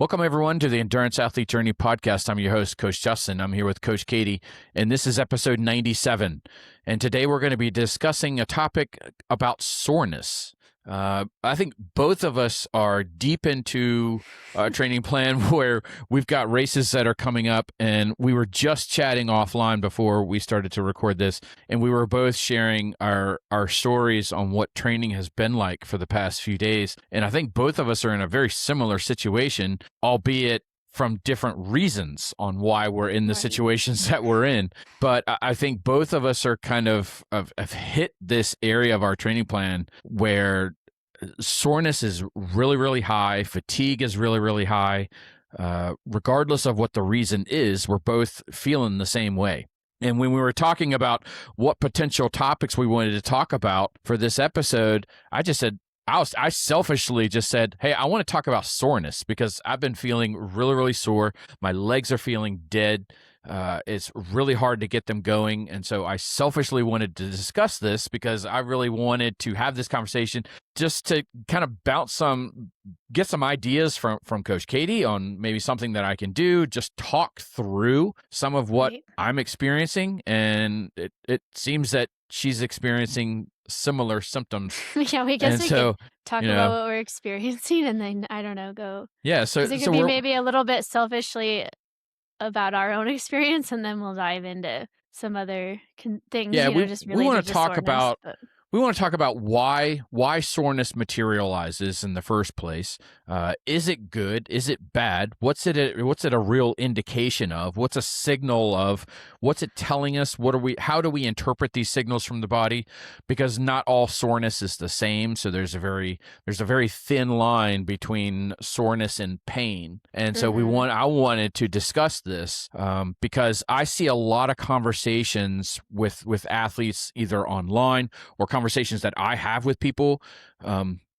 Welcome, everyone, to the Endurance Athlete Journey podcast. I'm your host, Coach Justin. I'm here with Coach Katie, and this is episode 97. And today we're going to be discussing a topic about soreness. I think both of us are deep into a training plan where we've got races that are coming up, and we were just chatting offline before we started to record this, and we were both sharing our stories on what training has been like for the past few days. And I think both of us are in a very similar situation, albeit from different reasons on why we're in the situations that we're in. But I think both of us are kind of have hit this area of our training plan where soreness is really, really high. Fatigue is really, really high. Regardless of what the reason is, we're both feeling the same way. And when we were talking about what potential topics we wanted to talk about for this episode, I just said, I selfishly just said, hey, I want to talk about soreness because I've been feeling really, really sore. My legs are feeling dead. It's really hard to get them going. And so I selfishly wanted to discuss this because I really wanted to have this conversation just to kind of get some ideas from Coach Katie on maybe something that I can do, just talk through some of what I'm experiencing. And it seems that she's experiencing similar symptoms. Yeah, we guess could talk about what we're experiencing and then, I don't know, go. Yeah, so it could be maybe a little bit selfishly about our own experience, and then we'll dive into some other things. Yeah, just we want to talk soreness, about why soreness materializes in the first place. Is it good? Is it bad? What's it a real indication of? What's a signal of? What's it telling us? How do we interpret these signals from the body? Because not all soreness is the same. So there's a very thin line between soreness and pain. And so I wanted to discuss this because I see a lot of conversations with athletes either online or conversations that I have with people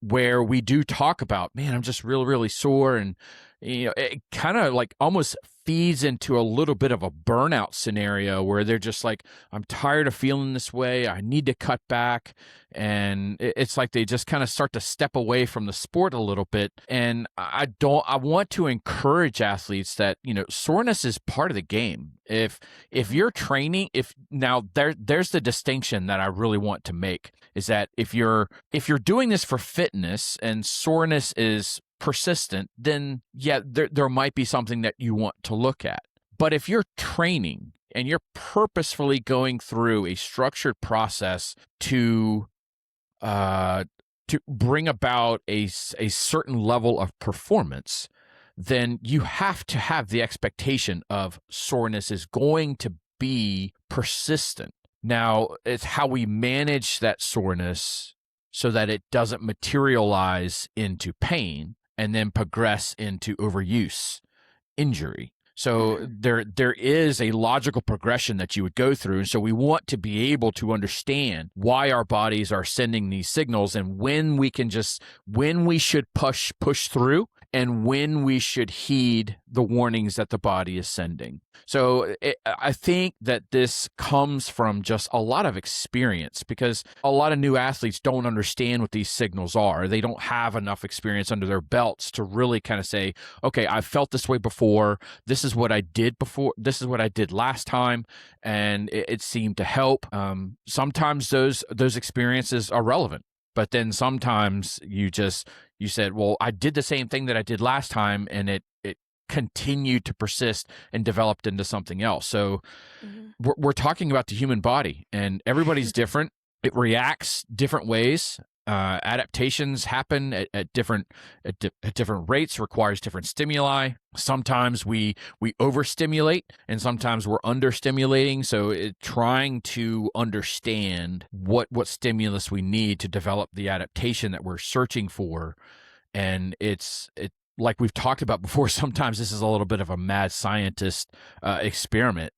where we do talk about, man, I'm just really, really sore. And, it kind of like almost feeds into a little bit of a burnout scenario where they're just like, I'm tired of feeling this way. I need to cut back. And it's like they just kind of start to step away from the sport a little bit. And I want to encourage athletes that, soreness is part of the game. If you're training, there's the distinction that I really want to make is that if you're doing this for fitness and soreness is persistent, then yeah, there might be something that you want to look at. But if you're training and you're purposefully going through a structured process to bring about a certain level of performance, then you have to have the expectation of soreness is going to be persistent. Now, it's how we manage that soreness so that it doesn't materialize into pain and then progress into overuse, injury. So there is a logical progression that you would go through. And so we want to be able to understand why our bodies are sending these signals and when we should push through and when we should heed the warnings that the body is sending. So I think that this comes from just a lot of experience because a lot of new athletes don't understand what these signals are. They don't have enough experience under their belts to really kind of say, okay, I've felt this way before. This is what I did before. This is what I did last time. And it seemed to help. Sometimes those experiences are relevant. But then sometimes you said, well, I did the same thing that I did last time, and it continued to persist and developed into something else. So we're talking about the human body, and everybody's different. It reacts different ways. Adaptations happen at different rates, requires different stimuli. Sometimes we overstimulate and sometimes we're understimulating. So trying to understand what stimulus we need to develop the adaptation that we're searching for. And it's like we've talked about before, sometimes this is a little bit of a mad scientist experiment.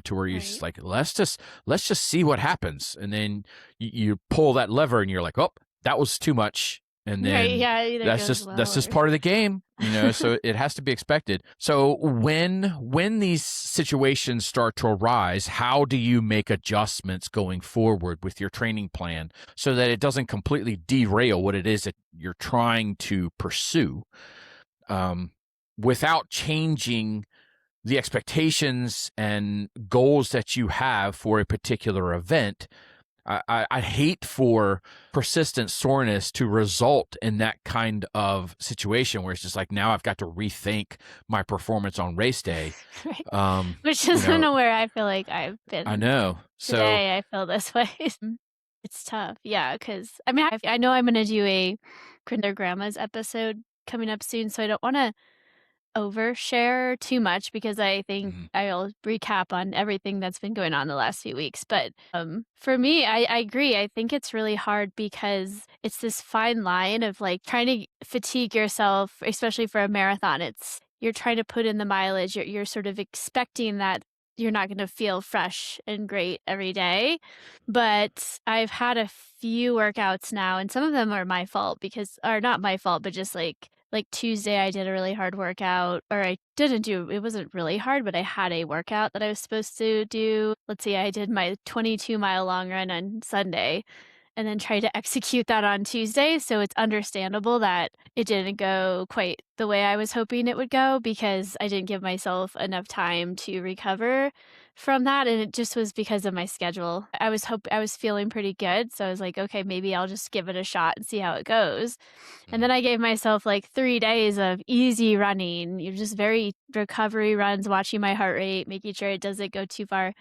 To where you're just like, let's just see what happens. And then you pull that lever and you're like, oh, that was too much. And then that's just part of the game, so it has to be expected. So when these situations start to arise, how do you make adjustments going forward with your training plan so that it doesn't completely derail what it is that you're trying to pursue? without changing the expectations and goals that you have for a particular event. I hate for persistent soreness to result in that kind of situation where it's just like, now I've got to rethink my performance on race day. Right. Um, Which you is know, kind of where I feel like I've I been know. So, today. I feel this way. It's tough. Yeah, because I mean, I know I'm going to do a Kinder Grandma's episode coming up soon, so I don't want to overshare too much because I think mhm, I'll recap on everything that's been going on the last few weeks. But for me, I agree. I think it's really hard because it's this fine line of like trying to fatigue yourself, especially for a marathon. It's you're trying to put in the mileage. You're sort of expecting that you're not going to feel fresh and great every day. But I've had a few workouts now, and some of them are my fault because, or not my fault, but just like Tuesday, I did a really hard workout, or I didn't do, it wasn't really hard, but I had a workout that I was supposed to do. Let's see, I did my 22-mile long run on Sunday and then tried to execute that on Tuesday. So it's understandable that it didn't go quite the way I was hoping it would go because I didn't give myself enough time to recover from that. And it just was because of my schedule. I was feeling pretty good. So I was like, okay, maybe I'll just give it a shot and see how it goes. And mhm, then I gave myself like 3 days of easy running, you just very recovery runs, watching my heart rate, making sure it doesn't go too far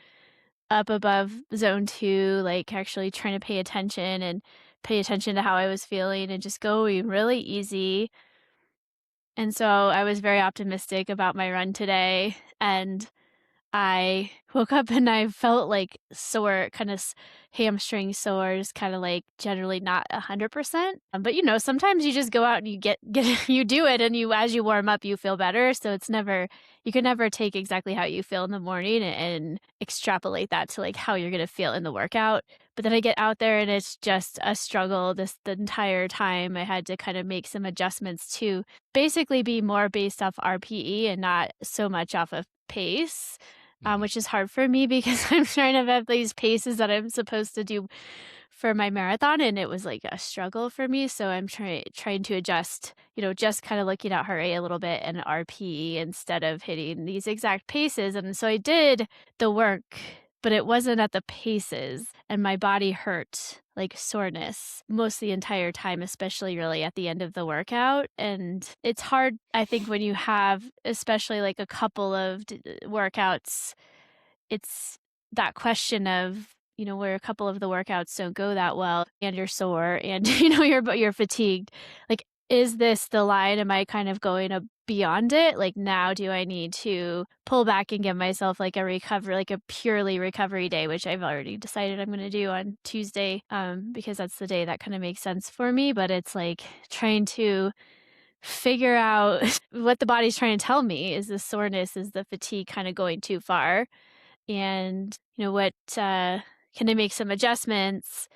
up above zone 2, like, actually trying to pay attention to how I was feeling and just going really easy. And so I was very optimistic about my run today, and I woke up and I felt like sore, kind of hamstring sores, kind of like generally not 100%. But sometimes you just go out and you get you do it, and you as you warm up, you feel better. So it's never you can never take exactly how you feel in the morning and extrapolate that to like how you're gonna feel in the workout. But then I get out there and it's just a struggle the entire time. I had to kind of make some adjustments to basically be more based off RPE and not so much off of pace, mhm. which is hard for me because I'm trying to have these paces that I'm supposed to do for my marathon, and it was like a struggle for me. So I'm trying to adjust, just kind of looking at heart rate a little bit and RPE instead of hitting these exact paces. And so I did the work, but it wasn't at the paces, and my body hurt like soreness most the entire time, especially really at the end of the workout. And it's hard, I think, when you have especially like a couple of workouts, it's that question of, where a couple of the workouts don't go that well and you're sore and you're fatigued. Like, is this the line? Am I kind of going beyond it? Like, now do I need to pull back and give myself like a recovery, like a purely recovery day, which I've already decided I'm going to do on Tuesday, because that's the day that kind of makes sense for me. But it's like trying to figure out what the body's trying to tell me. Is the soreness, is the fatigue kind of going too far? And what can I make some adjustments?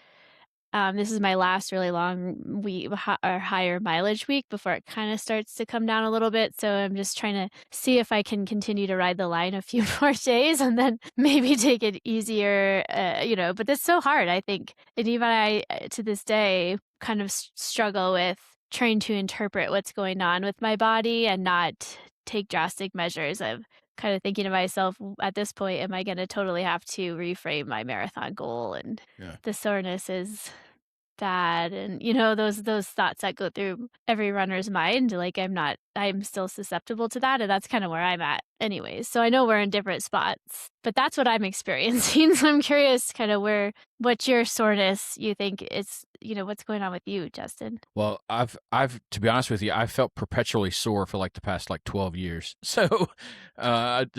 This is my last really long week or higher mileage week before it kind of starts to come down a little bit. So I'm just trying to see if I can continue to ride the line a few more days and then maybe take it easier. But that's so hard, I think. And even I, to this day, kind of struggle with trying to interpret what's going on with my body and not take drastic measures of kind of thinking to myself, at this point, am I going to totally have to reframe my marathon goal? And Yeah. the soreness is bad. And, those thoughts that go through every runner's mind, like I'm still susceptible to that. And that's kind of where I'm at anyways. So I know we're in different spots, but that's what I'm experiencing. So I'm curious kind of what's your soreness you think is, what's going on with you, Justin? Well, I've to be honest with you, I felt perpetually sore for like the past like 12 years. So, but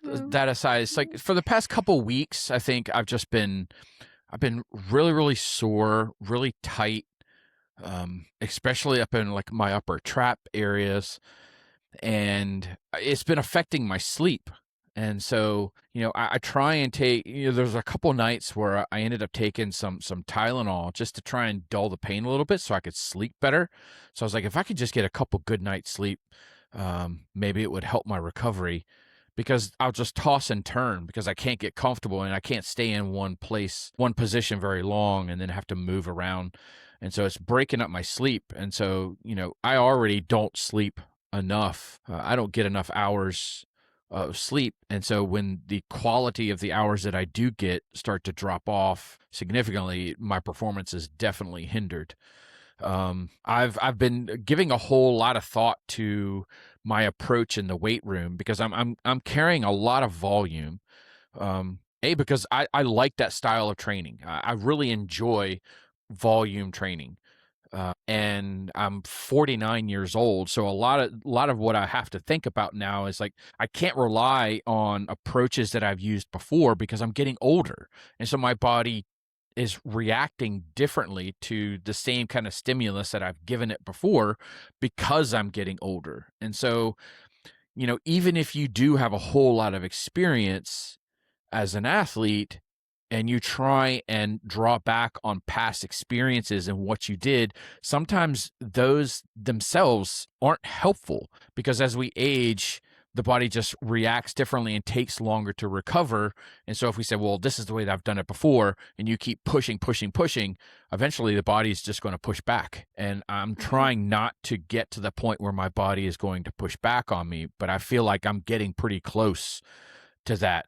Mm. that aside, it's like for the past couple weeks, I think I've been really, really sore, really tight, especially up in like my upper trap areas, and it's been affecting my sleep. And so, I try and take, there's a couple nights where I ended up taking some Tylenol just to try and dull the pain a little bit so I could sleep better. So I was like, if I could just get a couple good nights sleep, maybe it would help my recovery, because I'll just toss and turn because I can't get comfortable and I can't stay in one place, one position very long and then have to move around. And so it's breaking up my sleep. And so, I already don't sleep enough. I don't get enough hours of sleep. And so when the quality of the hours that I do get start to drop off significantly, my performance is definitely hindered. I've been giving a whole lot of thought to my approach in the weight room because I'm carrying a lot of volume. Because I like that style of training. I really enjoy volume training. And I'm 49 years old, so a lot of what I have to think about now is like I can't rely on approaches that I've used before because I'm getting older, and so my body is reacting differently to the same kind of stimulus that I've given it before because I'm getting older. And so, even if you do have a whole lot of experience as an athlete and you try and draw back on past experiences and what you did, sometimes those themselves aren't helpful because as we age, the body just reacts differently and takes longer to recover. And so if we say, well, this is the way that I've done it before, and you keep pushing, pushing, pushing, eventually the body is just going to push back. And I'm Mhm. trying not to get to the point where my body is going to push back on me, but I feel like I'm getting pretty close to that.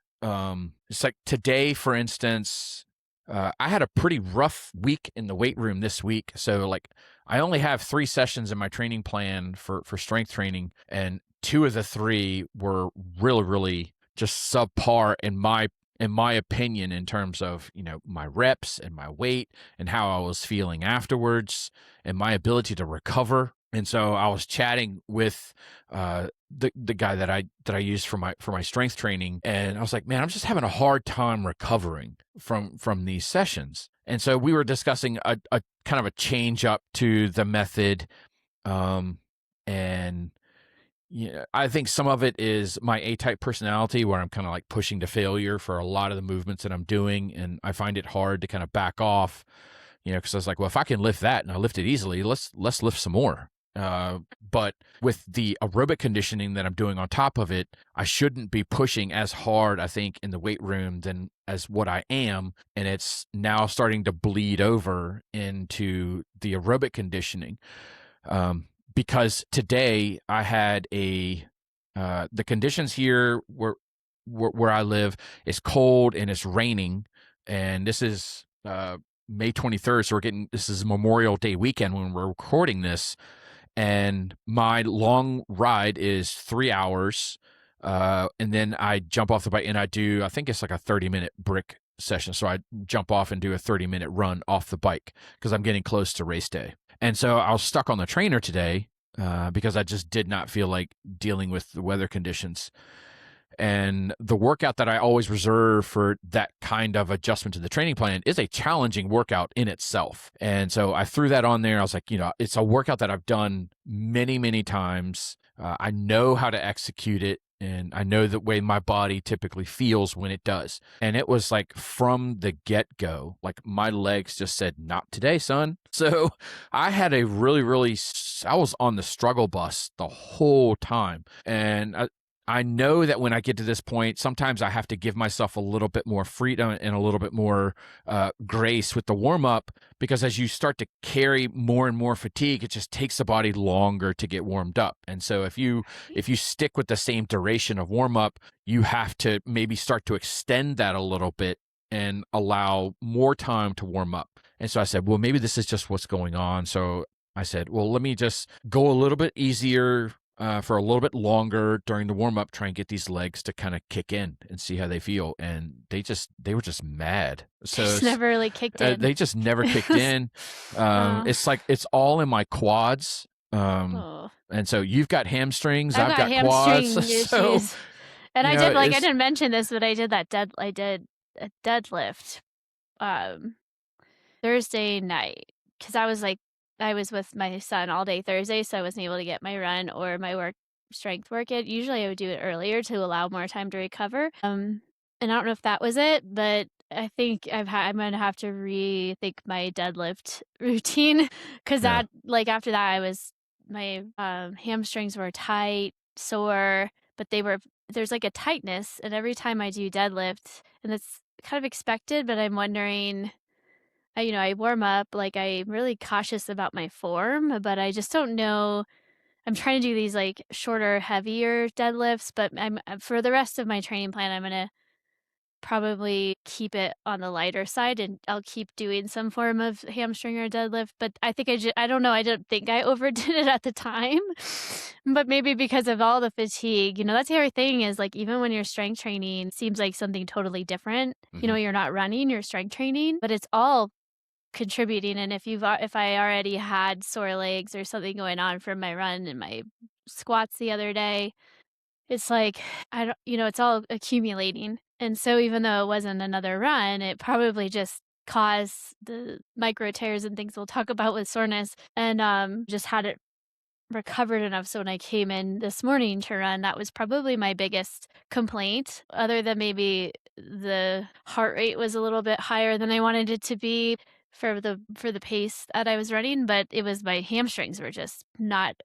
It's like today, for instance, I had a pretty rough week in the weight room this week. So like I only have 3 sessions in my training plan for strength training, and two of the three were really, really just subpar in my opinion in terms of my reps and my weight and how I was feeling afterwards and my ability to recover. And so I was chatting with the guy that I use for my strength training, and I was like, man, I'm just having a hard time recovering from these sessions. And so we were discussing a kind of a change up to the method, and I think some of it is my A-type personality where I'm kind of like pushing to failure for a lot of the movements that I'm doing, and I find it hard to kind of back off, because I was like, well, if I can lift that and I lift it easily, let's lift some more. But with the aerobic conditioning that I'm doing on top of it, I shouldn't be pushing as hard, I think, in the weight room than as what I am. And it's now starting to bleed over into the aerobic conditioning. Because today I had the conditions here where I live is cold and it's raining, and this is May 23rd, so this is Memorial Day weekend when we're recording this, and my long ride is 3 hours, and then I jump off the bike and I think it's like a 30-minute brick session, so I jump off and do a 30-minute run off the bike because I'm getting close to race day. And so I was stuck on the trainer today because I just did not feel like dealing with the weather conditions. And the workout that I always reserve for that kind of adjustment to the training plan is a challenging workout in itself. And so I threw that on there. I was like, it's a workout that I've done many, many times. I know how to execute it. And I know the way my body typically feels when it does. And it was like from the get-go, like my legs just said, not today, son. So I had a really, really, I was on the struggle bus the whole time. And I know that when I get to this point, sometimes I have to give myself a little bit more freedom and a little bit more grace with the warm up, because as you start to carry more and more fatigue, it just takes the body longer to get warmed up. And so if you stick with the same duration of warm up, you have to maybe start to extend that a little bit and allow more time to warm up. And so I said, well, maybe this is just what's going on. So I said, well, let me just go a little bit easier for a little bit longer during the warm up, try and get these legs to kind of kick in and see how they feel. And they were just mad. They So just never really kicked in. they just never kicked in. Oh, It's like it's all in my quads. oh. And so you've got hamstrings, I've I've got got quads. hamstring So issues. And I did like I it's didn't mention this, but I did a deadlift um Thursday night because I was with my son all day Thursday, so I wasn't able to get my run or my strength work in. Usually I would do it earlier to allow more time to recover. And I don't know if that was it, but I think I'm gonna have to rethink my deadlift routine because yeah. after that my hamstrings were tight, sore, but there's like a tightness, and every time I do deadlift, and it's kind of expected, but I'm wondering, I warm up, like, I'm really cautious about my form, but I just don't know. I'm trying to do these, like, shorter, heavier deadlifts, but for the rest of my training plan, I'm gonna probably keep it on the lighter side, and I'll keep doing some form of hamstring or deadlift, but I think I don't know, I don't think I overdid it at the time, but maybe because of all the fatigue, that's the other thing is, like, even when you're strength training, seems like something totally different. Hmm. You're not running, you're strength training, but it's all contributing, and if I already had sore legs or something going on from my run and my squats the other day, it's like, I don't it's all accumulating, and so even though it wasn't another run, it probably just caused the micro tears and things we'll talk about with soreness, and, just had it recovered enough so when I came in this morning to run, that was probably my biggest complaint, other than maybe the heart rate was a little bit higher than I wanted it to be for the pace that I was running, but it was my hamstrings were just not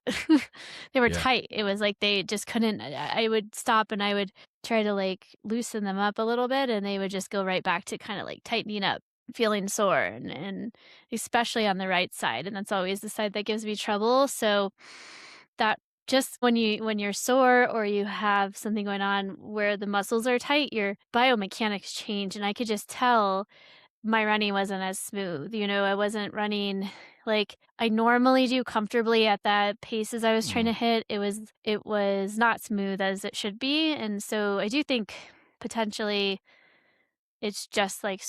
they were Yeah. tight. It was like they just couldn't I would stop and I would try to, like, loosen them up a little bit, and they would just go right back to kinda, like, tightening up, feeling sore, and especially on the right side, and that's always the side that gives me trouble, so that just when you're sore or you have something going on where the muscles are tight, your biomechanics change, and I could just tell my running wasn't as smooth, I wasn't running like I normally do comfortably at that paces I was trying to Mm. hit. It was not smooth as it should be, and so I do think potentially it's just like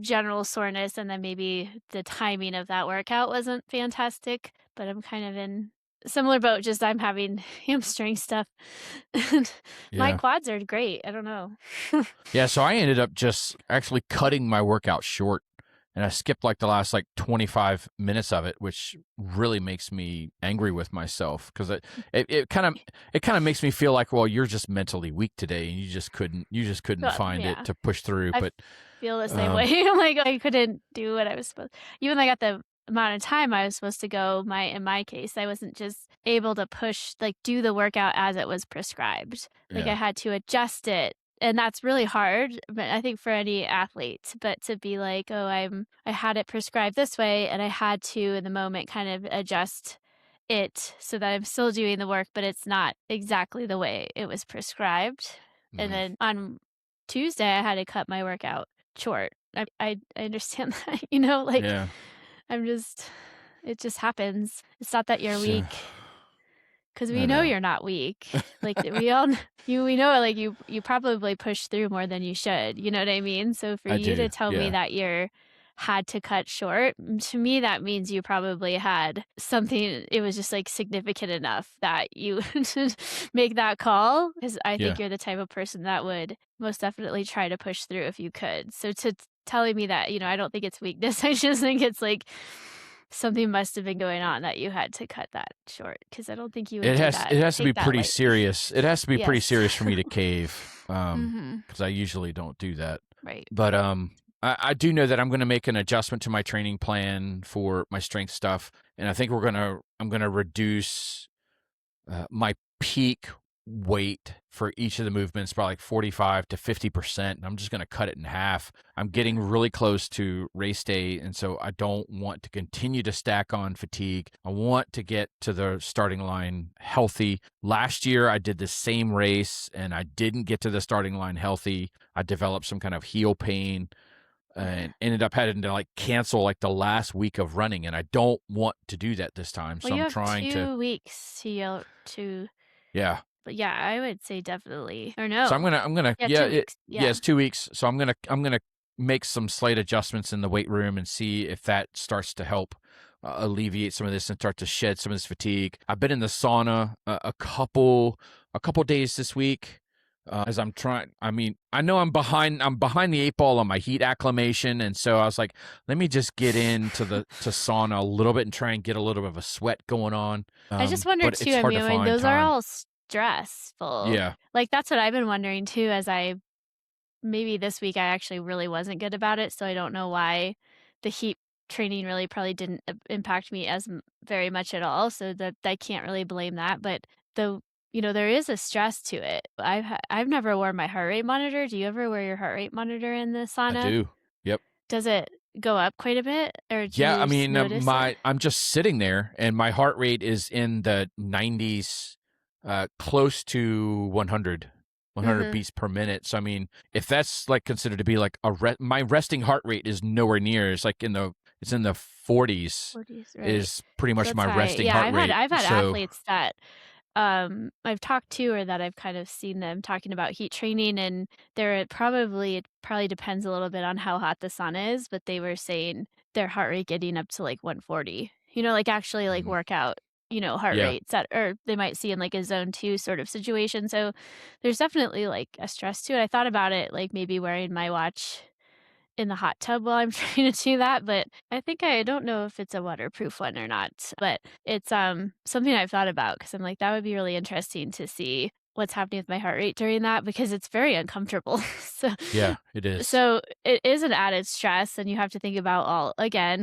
general soreness, and then maybe the timing of that workout wasn't fantastic, but I'm kind of in a similar boat, just I'm having hamstring stuff. And my Yeah. quads are great. I don't know. Yeah, so I ended up just actually cutting my workout short, and I skipped like the last like 25 minutes of it, which really makes me angry with myself because it kind of makes me feel like, well, you're just mentally weak today and you just couldn't Well, find it yeah, to push through. I But feel the same way. um I'm like, I couldn't do what I was supposed even though I got the amount of time I was supposed to go, in my case, I wasn't just able to push like, do the workout as it was prescribed. Like, I yeah. had to adjust it, and that's really hard, but I think for any athlete, but to be like, "Oh, I had it prescribed this way, and I had to, in the moment, kind of adjust it so that I'm still doing the work, but it's not exactly the way it was prescribed." And Mhm. then on Tuesday, I had to cut my workout short. I understand that, like, Yeah. I'm just it just happens. It's not that you're So weak, because I we know know. you're not weak. Like, we all we know, like, you probably push through more than you should, you know what I mean? So for I you to do. tell me Yeah. that you're had to cut short, to me, that means you probably had something it was just, like, significant enough that you should make that call. Because I Yeah. think you're the type of person that would most definitely try to push through if you could. So telling me that, I don't think it's weakness, I just think it's, like, something must have been going on that you had to cut that short. Because I don't think you would It do has that it has to be take that pretty lightly. serious. It has to be pretty Yes. serious for me to cave, Mhm. because I usually don't do that. Right. But I do know that I'm going to make an adjustment to my training plan for my strength stuff, and I think I'm gonna reduce my peak weight for each of the movements by like 45 to 50%. And I'm just going to cut it in half. I'm getting really close to race day. And so I don't want to continue to stack on fatigue. I want to get to the starting line healthy. Last year, I did the same race and I didn't get to the starting line healthy. I developed some kind of heel pain and ended up having to like cancel like the last week of running. And I don't want to do that this time. Well, So you I'm have trying to, 2 weeks to yell to yeah. but yeah, I would say definitely or So no. I'm gonna Yeah, 2 weeks. yeah, Yeah. it's 2 weeks. So I'm gonna make some slight adjustments in the weight room and see if that starts to help alleviate some of this and start to shed some of this fatigue. I've been in the sauna a couple days this week. As I'm trying, I mean, I know I'm behind the eight ball on my heat acclimation, and so I was like, let me just get into the to sauna a little bit and try and get a little bit of a sweat going on. I just wonder But too, it's I hard mean to I mean, find those are time. all stressful. Yeah, Like, that's what I've been wondering too as I maybe this week I actually really wasn't good about it, so I don't know why the heat training really probably didn't impact me as very much at all, so that I can't really blame that, but the there is a stress to it. I've never worn my heart rate monitor. Do you ever wear your heart rate monitor in the I sauna? do. Yep. Does it go up quite a bit, or do Yeah, you I just mean, notice it? I'm just sitting there, and my heart rate is in the 90s, close to 100 Mhm. beats per minute. So, I mean, if that's like considered to be like my resting heart rate is nowhere near. It's in the 40s 40s, right. is pretty So much that's my high. resting Yeah, heart rate. I've had So, athletes that I've talked to, or that I've kind of seen them talking about heat training, and it probably depends a little bit on how hot the sun is, but they were saying their heart rate getting up to like 140. Like actually like mm, workout, heart yeah, rates that, or they might see in like a zone 2 sort of situation. So there's definitely like a stress to it. I thought about it like maybe wearing my watch in the hot tub while I'm trying to do that, but I don't know if it's a waterproof one or not, but it's, something I've thought about, because 'cause I'm like, that would be really interesting to see what's happening with my heart rate during that, because it's very uncomfortable. So yeah, it is. so it is an added stress, and you have to think about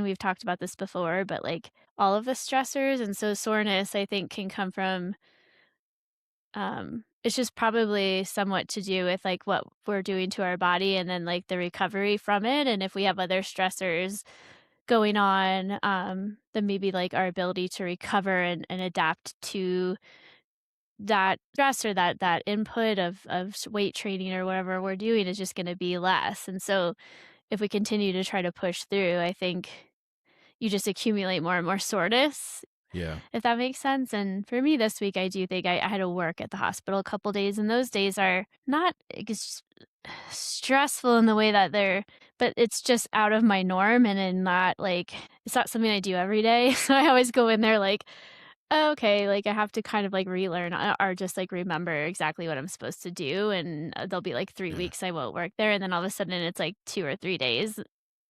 we've talked about this before, but, like, all of the stressors, and so soreness, I think, can come from, it's just probably somewhat to do with, like, what we're doing to our body, and then, like, the recovery from it, and if we have other stressors going on, then maybe, like, our ability to recover and adapt to that stress, or that input of weight training or whatever we're doing is just gonna be less, and so if we continue to try to push through, I think you just accumulate more and more soreness, Yeah, if that makes sense. And for me this week, I do think I had to work at the hospital a couple days, and those days are not stressful in the way that but it's just out of my norm, and in not like it's not something I do every day. So I always go in there like, "Oh, okay, like I have to kind of like relearn, or just like remember exactly what I'm supposed to do." And there'll be like three yeah. weeks I won't work there, and then all of a sudden it's like 2 or 3 days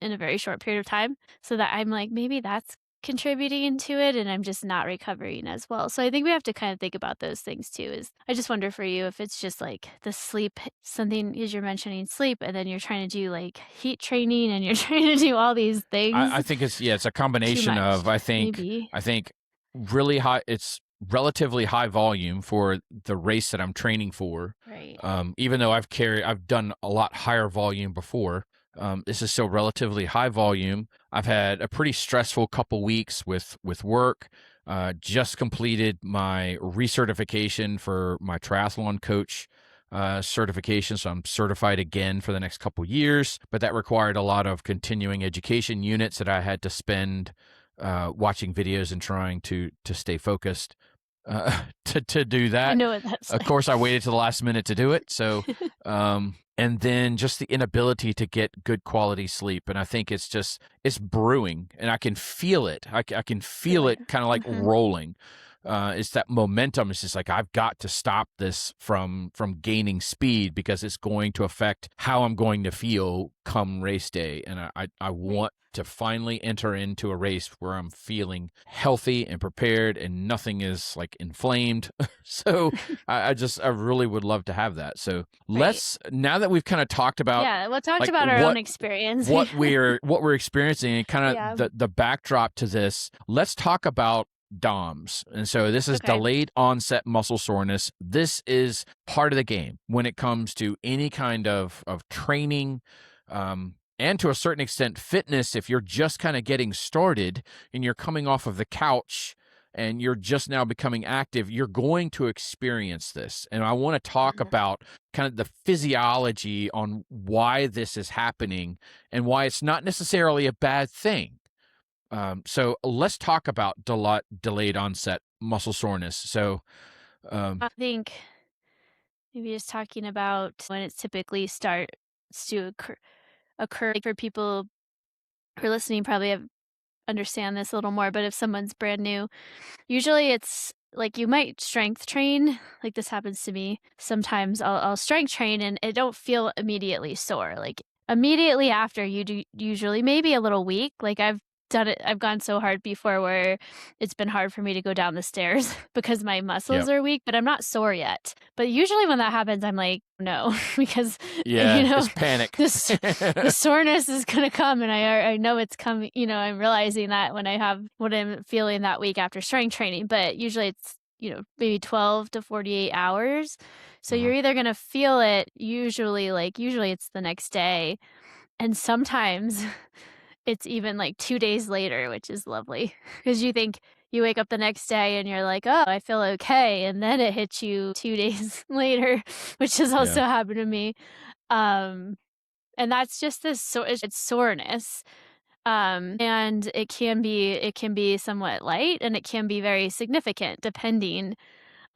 in a very short period of time. So that I'm like, maybe that's contributing to it, and I'm just not recovering as well. So I think we have to kind of think about those things too. Is I just wonder for you if it's just like the sleep something, is you're mentioning sleep, and then you're trying to do like heat training, and you're trying to do all these I things think it's a too combination much. of Maybe. I think really high it's relatively high volume for the race that I'm training for. Right. Even though I've done a lot higher volume before. This is still relatively high volume. I've had a pretty stressful couple weeks with work. Just completed my recertification for my triathlon coach certification, so I'm certified again for the next couple years. But that required a lot of continuing education units that I had to spend watching videos and trying to stay focused to do I that. know what that's Of course, like. I waited to the last minute to do it. So, and then just the inability to get good quality sleep. And I think it's brewing, and I can feel it. I can feel Really? it kind of like Mhm. rolling. It's that momentum. It's just like I've got to stop this from gaining speed, because it's going to affect how I'm going to feel come race day. And I Right. want to finally enter into a race where I'm feeling healthy and prepared, and nothing is like inflamed. So I really would love to have that. So Right. now that we've kind of talked about Yeah, we talked like about our own experience. what we're experiencing, and kind Yeah. of the backdrop to this, let's talk about DOMS. And so this is Okay. delayed onset muscle soreness. This is part of the game when it comes to any kind of training, and to a certain extent fitness. If you're just kind of getting started and you're coming off of the couch and you're just now becoming active, you're going to experience this. And I want to talk Mhm. about kind of the physiology on why this is happening and why it's not necessarily a bad thing. So let's talk about delayed onset muscle soreness. So, um, I think maybe just talking about when it typically starts to occur, like, for people who are listening probably understand this a little more, but if someone's brand new, usually it's like you might strength train, like this happens to me. Sometimes I'll strength train and it don't feel immediately sore. Like immediately after you do usually maybe a little weak. Like I've gone so hard before where it's been hard for me to go down the stairs because my muscles yep. are weak, but I'm not sore yet. But usually when that happens, I'm like, no, because you Yeah, know, it's panic. this the soreness is gonna come, and I know it's coming. I'm realizing that when I have what I'm feeling that week after strength training. But usually it's maybe 12 to 48 hours. So Uh-huh. you're either gonna feel it usually it's the next day, and sometimes it's even, like, 2 days later, which is lovely because you think you wake up the next day and you're like, "Oh, I feel okay," and then it hits you 2 days later, which has Yeah. also happened to me. Um, and that's just this it's soreness, and it can be somewhat light, and it can be very significant depending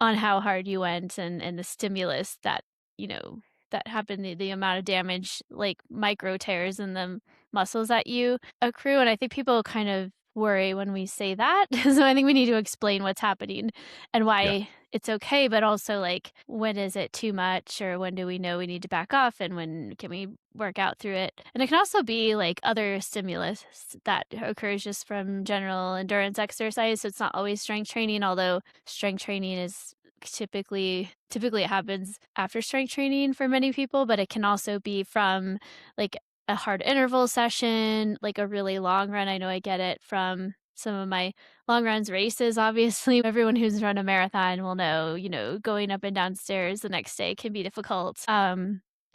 on how hard you went and the stimulus that, you know, that happened, the amount of damage, like micro tears in the muscles that you accrue. And I think people kind of worry when we say that. So I think we need to explain what's happening and Yeah. why it's okay, but also like when is it too much or when do we know we need to back off and when can we work out through it. And it can also be like other stimulus that occurs just from general endurance exercise. So it's not always strength training, although strength training is typically it happens after strength training for many people, but it can also be from like a hard interval session, like a really long run. I know I get it from some of my long runs races. Obviously, everyone who's run a marathon will know, going up and down stairs the next day can be difficult.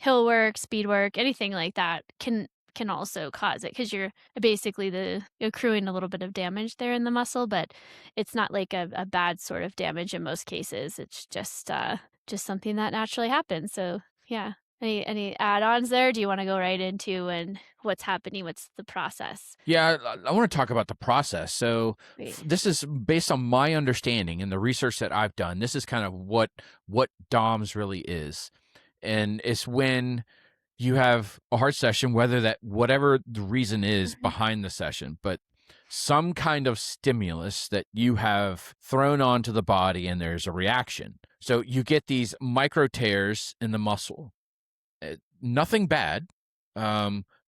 Hill work, speed work, anything like that can also cause it because you're basically the accruing a little bit of damage there in the muscle, but it's not like a bad sort of damage in most cases. It's just something that naturally happens. So yeah. Any add-ons there? Do you want to go right into and what's happening? What's the process? Yeah, I want to talk about the process. So Great. this is based on my understanding and the research that I've done. This is kind of what DOMS really is, and it's when you have a hard session, whatever the reason is Mhm. behind the session, but some kind of stimulus that you have thrown onto the body, and there's a reaction. So you get these micro tears in the muscle. Nothing bad.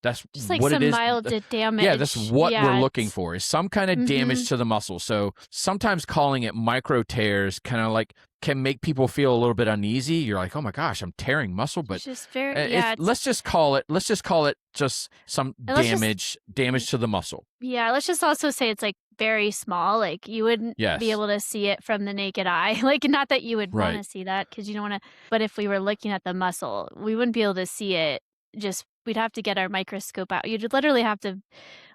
That's Just like what it some is. mild Yeah, that's damage. what we're Yeah, looking it's for is some kind of damage mhm. to the muscle. So sometimes calling it micro tears kind of like can make people feel a little bit uneasy. You're like, oh my gosh, I'm tearing muscle, but It's just very it's yeah, it's let's just call it just some and let's just damage to the muscle. yeah, let's just also say it's, like, very small, like, you wouldn't be Yes, able to see it from the naked eye, like, not that you would right. wanna see that because you don't wanna but if we were looking at the muscle, we wouldn't be able to see it, just we'd have to get our microscope out. You'd literally have to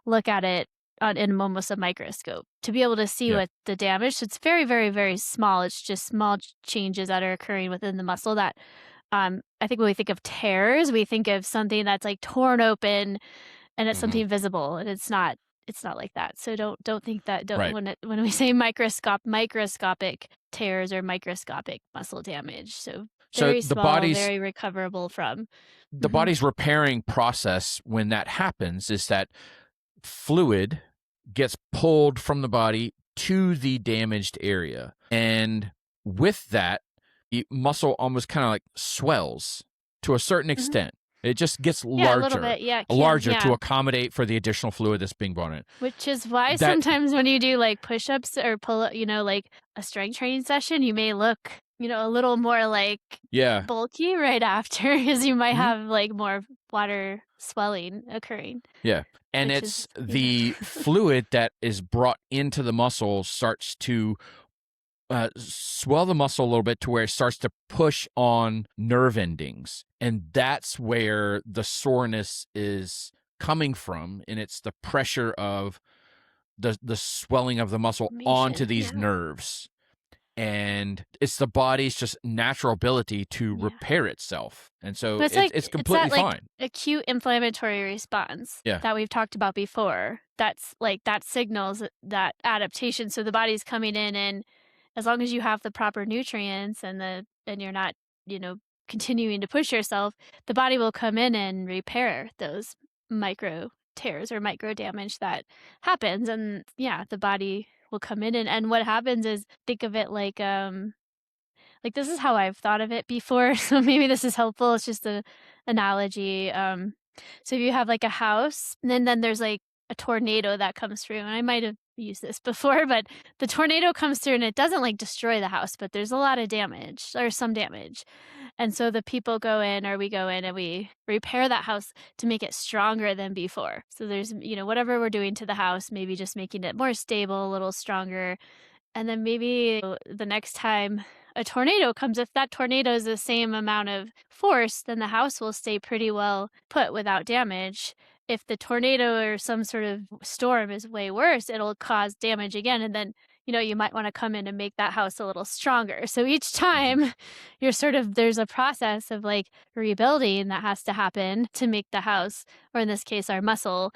look at it on in almost a microscope to be able to see Yeah. what the damage so it's very, very, very small, it's just small changes that are occurring within the muscle that, I think when we think of tears, we think of something that's, like, torn open and it's Hmm. something visible, and it's not like that. So don't think that don't Right. when we say microscopic tears or microscopic muscle damage. So So very small, very recoverable from. the Mhm. body's repairing process when that happens is that fluid gets pulled from the body to the damaged area. And with that, muscle almost kind of like swells to a certain Mhm. extent. It just gets Yeah, a little bit. Yeah, it can. larger to Yeah. accommodate for the additional fluid that's being brought in. Which is why That, sometimes when you do, like, push-ups or like, a strength training session, you may look, a little more, like, yeah. bulky right after because you might Mhm. have, like, more water swelling occurring, Yeah. And which it's is the fluid that is brought into the muscle starts to swell the muscle a little bit to where it starts to push on nerve endings. And that's where the soreness is coming from. And it's the pressure of the swelling of the muscle onto inflammation. these Yeah. nerves. And it's the body's just natural ability to Yeah. repair itself. And so But it's it's completely that, like, fine. acute inflammatory response Yeah. that we've talked about before. That signals that adaptation, so the body's coming in, and as long as you have the proper nutrients and you're not, you know, continuing to push yourself, the body will come in and repair those micro tears or micro damage that happens, and, yeah, the body will come in and what happens is think of it like, this is how I've thought of it before, so maybe this is helpful, it's just an analogy, so if you have, like, a house, and then there's, like, a tornado that comes through, and I might have used this before, but the tornado comes through and it doesn't, like, destroy the house, but there's a lot of damage or some damage, and so the people go in or we go in and we repair that house to make it stronger than before. So there's, whatever we're doing to the house, maybe just making it more stable, a little stronger, and then maybe the next time a tornado comes, if that tornado is the same amount of force, then the house will stay pretty well put without damage. if the tornado or some sort of storm is way worse, it'll cause damage again, and then, you might wanna come in and make that house a little stronger. So each Mhm. time, you're sort of there's a process of, like, rebuilding that has to happen to make the house, or in this case, our muscle,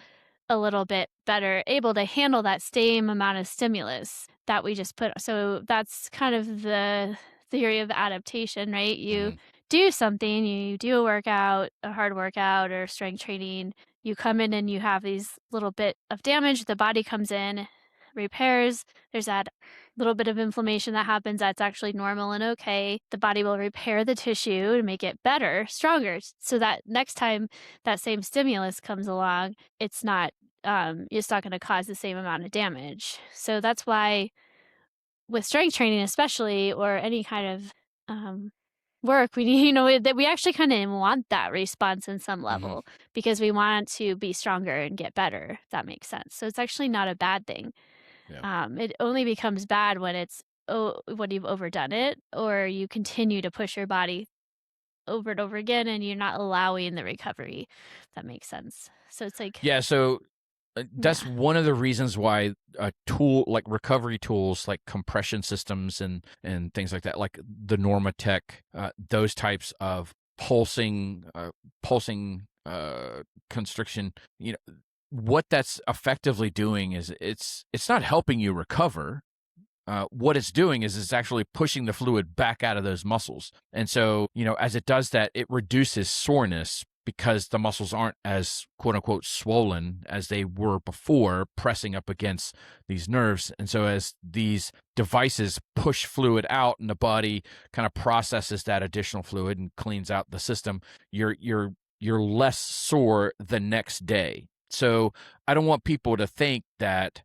a little bit better able to handle that same amount of stimulus that we just put. So that's kind of the theory of adaptation, right? You Mhm. do something, you do a workout, a hard workout or strength training, you come in and you have these little bit of damage, the body comes in, repairs, there's that little bit of inflammation that happens that's actually normal and okay. The body will repair the tissue and make it better, stronger, so that next time that same stimulus comes along, it's not gonna cause the same amount of damage. So that's why with strength training especially, or any kind of, um, work, we need that we actually kinda want that response in some Mhm. level because we want to be stronger and get better, if that makes sense. So it's actually not a bad thing. Yeah. It only becomes bad when you've overdone it or you continue to push your body over and over again and you're not allowing the recovery, if that makes sense. So it's like Yeah, so that's yeah. one of the reasons why a tool like recovery tools like compression systems and things like that, like the Normatec, those types of pulsing constriction, what that's effectively doing is it's not helping you recover. What it's doing is it's actually pushing the fluid back out of those muscles. And so, as it does that, it reduces soreness because the muscles aren't as quote unquote swollen as they were before, pressing up against these nerves. And so, as these devices push fluid out and the body kind of processes that additional fluid and cleans out the system, you're less sore the next day. So, I don't want people to think that,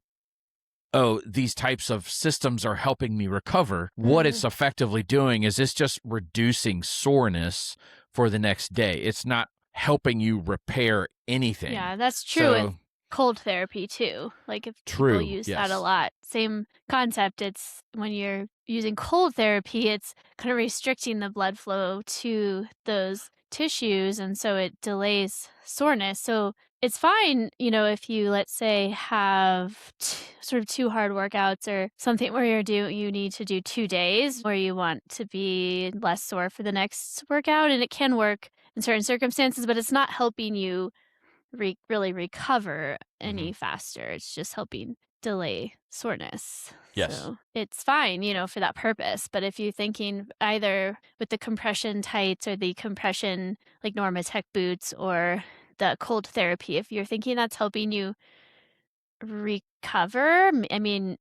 oh, these types of systems are helping me recover. What Mm. it's effectively doing is it's just reducing soreness for the next day. It's not helping you repair anything. Yeah, that's true with So cold therapy too. Like if people true. use that a Yes. lot. Same concept. It's when you're using cold therapy, it's kind of restricting the blood flow to those tissues and so it delays soreness. So it's fine, if you let's say have sort of two hard workouts or something where you need to do 2 days where you want to be less sore for the next workout and it can work in certain circumstances, but it's not helping you really recover Hmm. any faster. It's just helping delay soreness. Yes. So it's fine, for that purpose. But if you're thinking either with the compression tights or the compression like Normatec boots or the cold therapy, if you're thinking that's helping you recover, I mean,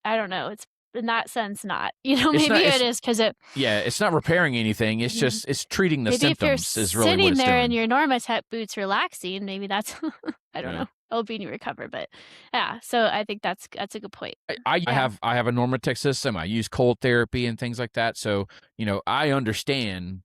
I don't know, it's in that sense not. It's Maybe not. it It's is because it yeah. It's not repairing anything. It's Mhm. just it's treating the Maybe if you're symptoms is really what sitting it's there in doing. your Normatec boots relaxing, maybe that's I don't Yeah. know, helping you recover, but yeah, so I think that's a good point. I Yeah, have a Normatec system. I use cold therapy and things like that. So I understand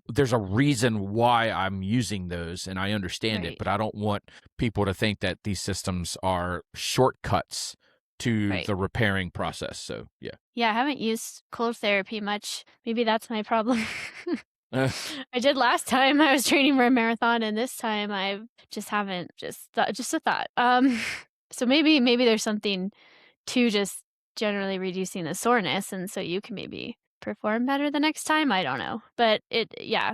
there's a reason why I'm using those and I understand it, right, but I don't want people to think that these systems are shortcuts to right. the repairing process. So, yeah. Yeah, I haven't used cold therapy much. Maybe that's my problem. Uh, I did last time I was training for a marathon, and this time I just haven't just a thought. So maybe there's something to just generally reducing the soreness, and so you can maybe perform better the next time, I don't know. But yeah.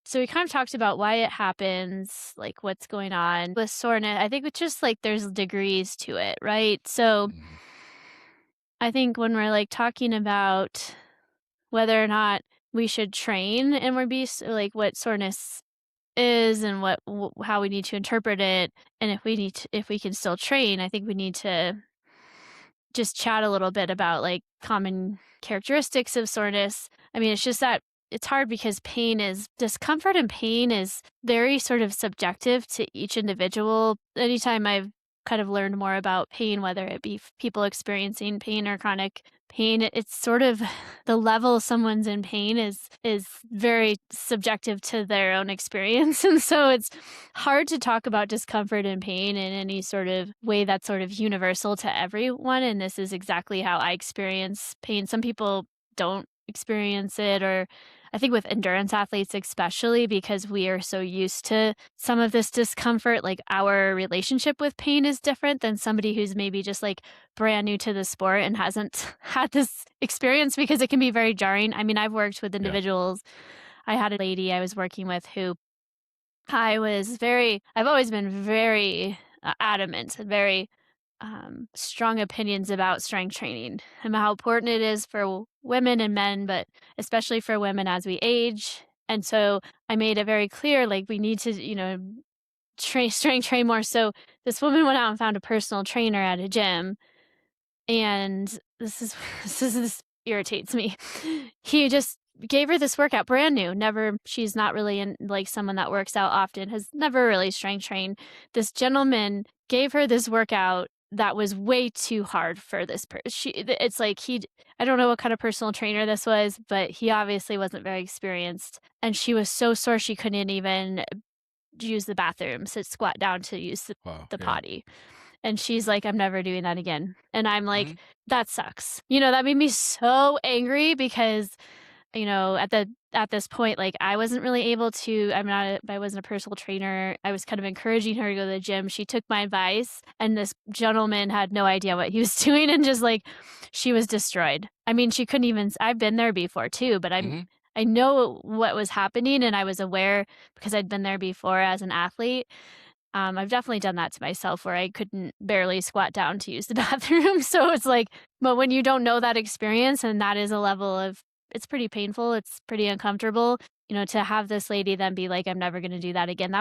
So we kind of talked about why it happens, like what's going on with soreness. I think it's just like there's degrees to it, right? So mhm. I think when we're like talking about whether or not we should train and we're like what soreness is and how we need to interpret it, and if we can still train, I think we need to just chat a little bit about like common characteristics of soreness. I mean, it's just that it's hard because discomfort and pain is very sort of subjective to each individual. Anytime I've kind of learned more about pain, whether it be people experiencing pain or chronic pain, it's sort of the level someone's in pain is very subjective to their own experience. And so it's hard to talk about discomfort and pain in any sort of way that's sort of universal to everyone. And this is exactly how I experience pain. Some people don't experience it, or I think with endurance athletes especially because we are so used to some of this discomfort, like, our relationship with pain is different than somebody who's maybe just, like, brand new to the sport and hasn't had this experience because it can be very jarring. I mean, I've worked with Yeah. individuals. I had a lady I was working with who I've always been very, adamant and very, strong opinions about strength training and how important it is for women and men, but especially for women as we age. And so I made it very clear, like, we need to, strength train more. So this woman went out and found a personal trainer at a gym, and this irritates me. He just gave her this workout brand new, never she's not really in like someone that works out often, has never really strength trained. This gentleman gave her this workout that was way too hard for this person. It's like I don't know what kind of personal trainer this was, but he obviously wasn't very experienced. And she was so sore she couldn't even use the bathroom, so squat down to use Wow. the Yeah. potty. And she's like, "I'm never doing that again." And I'm like, Mhm. "That sucks." That made me so angry because, at this point, like, I wasn't really able to I wasn't a personal trainer. I was kind of encouraging her to go to the gym. She took my advice, and this gentleman had no idea what he was doing and just, like, she was destroyed. I mean, she couldn't even I've been there before too, but Mhm. I know what was happening, and I was aware because I'd been there before as an athlete. I've definitely done that to myself where I couldn't barely squat down to use the bathroom. So it's like, but when you don't know that experience and that is a level of, it's pretty painful, it's pretty uncomfortable, to have this lady then be like, I'm never going to do that again.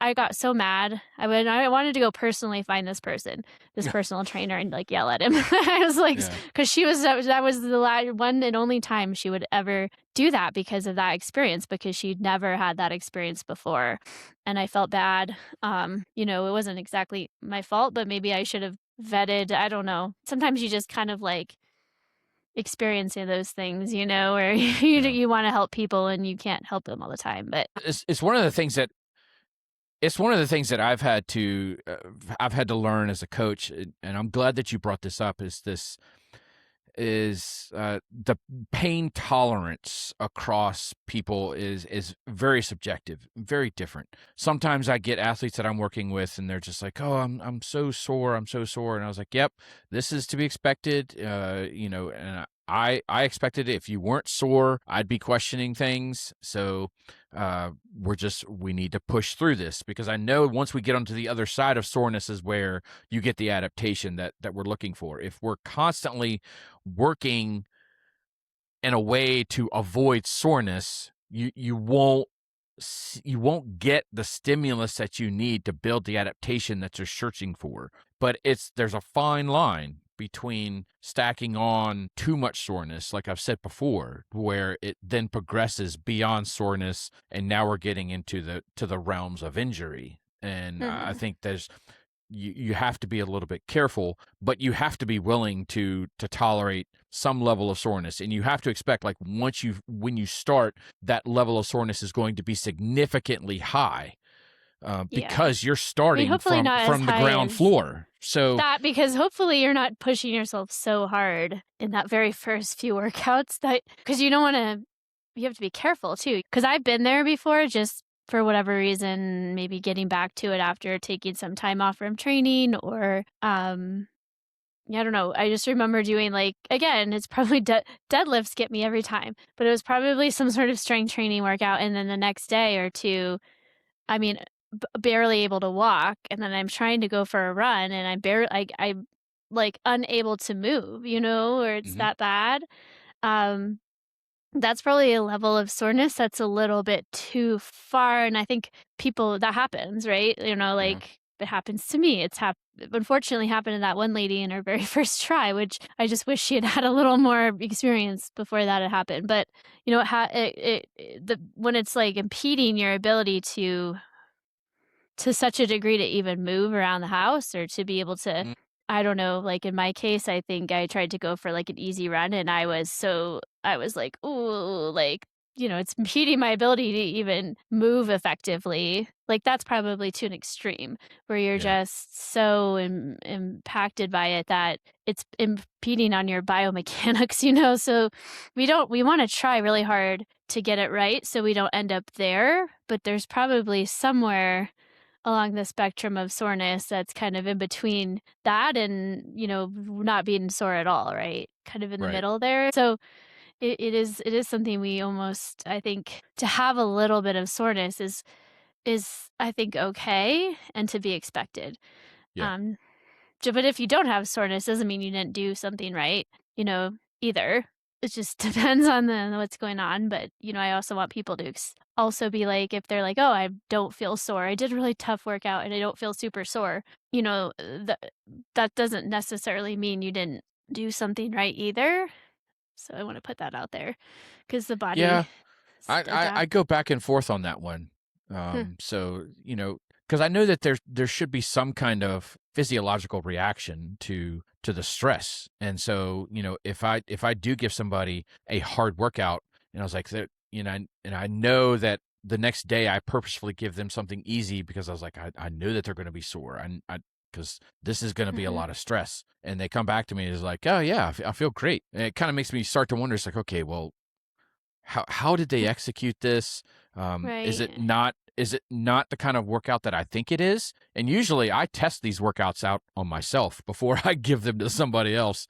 I got so mad. I wanted to go personally find this person, this personal trainer, and like yell at him. I was like, Yeah. because that was the one and only time she would ever do that because of that experience, because she'd never had that experience before. And I felt bad. It wasn't exactly my fault, but maybe I should have vetted. I don't know. Sometimes you just kind of like experiencing those things, where Yeah. you want to help people and you can't help them all the time. But It's one of the things that it's one of the things that I've had to learn as a coach, and I'm glad that you brought this up. Is the pain tolerance across people is very subjective, very different. Sometimes I get athletes that I'm working with, and they're just like, "Oh, I'm so sore, I'm so sore," and I was like, "Yep, this is to be expected." And I expected it. If you weren't sore, I'd be questioning things. So we need to push through this because I know once we get onto the other side of soreness is where you get the adaptation that we're looking for. If we're constantly working in a way to avoid soreness, you won't get the stimulus that you need to build the adaptation that you're searching for. But there's a fine line between stacking on too much soreness, like I've said before, where it then progresses beyond soreness, and now we're getting into the realms of injury. And I mhm. think you have to be a little bit careful, but you have to be willing to tolerate some level of soreness, and you have to expect, like, when you start, that level of soreness is going to be significantly high, Yeah. because you're I mean, starting hopefully not as from the high ground as floor. So that, because hopefully you're not pushing yourself so hard in that very first few workouts that because you don't wanna you have to be careful too. Because I've been there before just for whatever reason, maybe getting back to it after taking some time off from training or, yeah, I don't know. I just remember doing, like, again, it's probably deadlifts get me every time, but it was probably some sort of strength training workout, and then the next day or 2, I mean, barely able to walk, and then I'm trying to go for a run, and I'm, like, unable to move, or it's mhm, that bad. Um, that's probably a level of soreness that's a little bit too far, and I think people that happens, right? yeah. Like, it happens to me. Unfortunately happened to that one lady in her very first try, which I just wish she had had a little more experience before that had happened. But, when it's, like, impeding your ability to such a degree to even move around the house or to be able to, Mm. I don't know, like, in my case, I think I tried to go for, like, an easy run, and I was like, "Ooh," like, it's impeding my ability to even move effectively. Like, that's probably to an extreme where you're Yeah. just so impacted by it that it's impeding on your biomechanics, so we wanna try really hard to get it right so we don't end up there, but there's probably somewhere along the spectrum of soreness that's kind of in between that and, not being sore at all, right? Kind of in the Right. middle there. So it is something we almost I think to have a little bit of soreness is I think okay and to be expected. Yeah. Um, but if you don't have soreness, doesn't mean you didn't do something right, you know, either. It just depends on the what's going on. But I also want people to also be like, if they're like, "Oh, I don't feel sore. I did a really tough workout and I don't feel super sore." That doesn't necessarily mean you didn't do something right either. So I want to put that out there because the Yeah. body I adapt. go back and forth on that one. So, because I know that there should be some kind of physiological reaction to the stress. And so, if I do give somebody a hard workout and I was like, and I know that the next day I purposefully give them something easy because I was like, I know that they're going to be sore. Because this is going to be a Mhm. lot of stress. And they come back to me and is like, oh yeah, I feel great. And it kind of makes me start to wonder. It's like, okay, well, how did they execute this? Right. Is it not the kind of workout that I think it is? And usually I test these workouts out on myself before I give them to somebody else.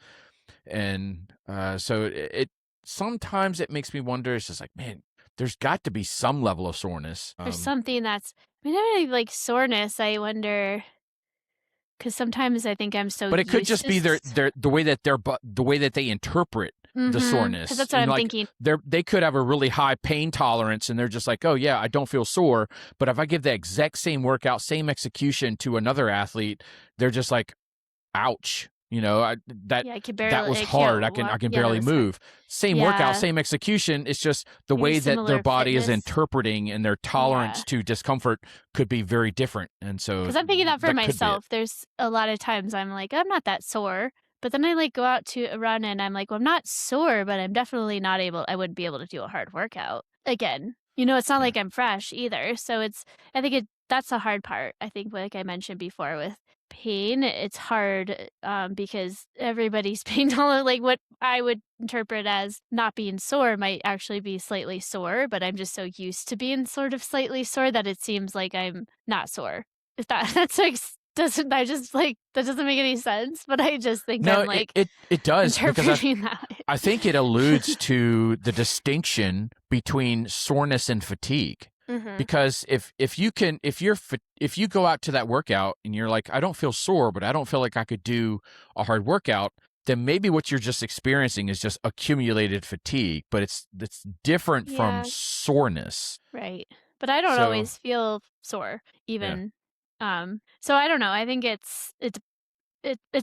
And so it sometimes it makes me wonder. It's just like, man, there's got to be some level of soreness. There's something that's I mean, I really like soreness, I wonder, because sometimes I think I'm so But it could used just to be their the way that the way that they interpret the because soreness. that's what I'm Like thinking. they could have a really high pain tolerance and they're just like, "Oh yeah, I don't feel sore." But if I give the exact same workout, same execution to another athlete, they're just like, "Ouch." That Yeah, that was I can't hard. I walk. can Yeah, that barely was hard. move. Same workout, Yeah, same execution. It's just the maybe way that their similar body is fitness. interpreting and their Yeah. tolerance to discomfort could be very different. And so 'Cause I'm thinking that for that could be it. myself, there's a lot of times I'm like, "I'm not that sore," but then I, like, go out to a run and I'm like, "Well, I'm not sore, but I'm definitely not able I wouldn't be able to do a hard workout again." It's not Yeah. like I'm fresh either, so I think that's the hard part. I think like I mentioned before with pain, it's hard, because everybody's pain tolerant like, what I would interpret as not being sore might actually be slightly sore, but I'm just so used to being sort of slightly sore that it seems like I'm not sore. If that that's like doesn't I just like that doesn't make any sense, but I just think I'm No, like it does because interpreting that way. I think it alludes to the distinction between soreness and fatigue. Mhm. Because if you go out to that workout and you're like, I don't feel sore, but I don't feel like I could do a hard workout, then maybe what you're just experiencing is just accumulated fatigue, but it's different from Yeah, soreness. right. But I don't So always feel sore yeah, even. So I don't know. I think it's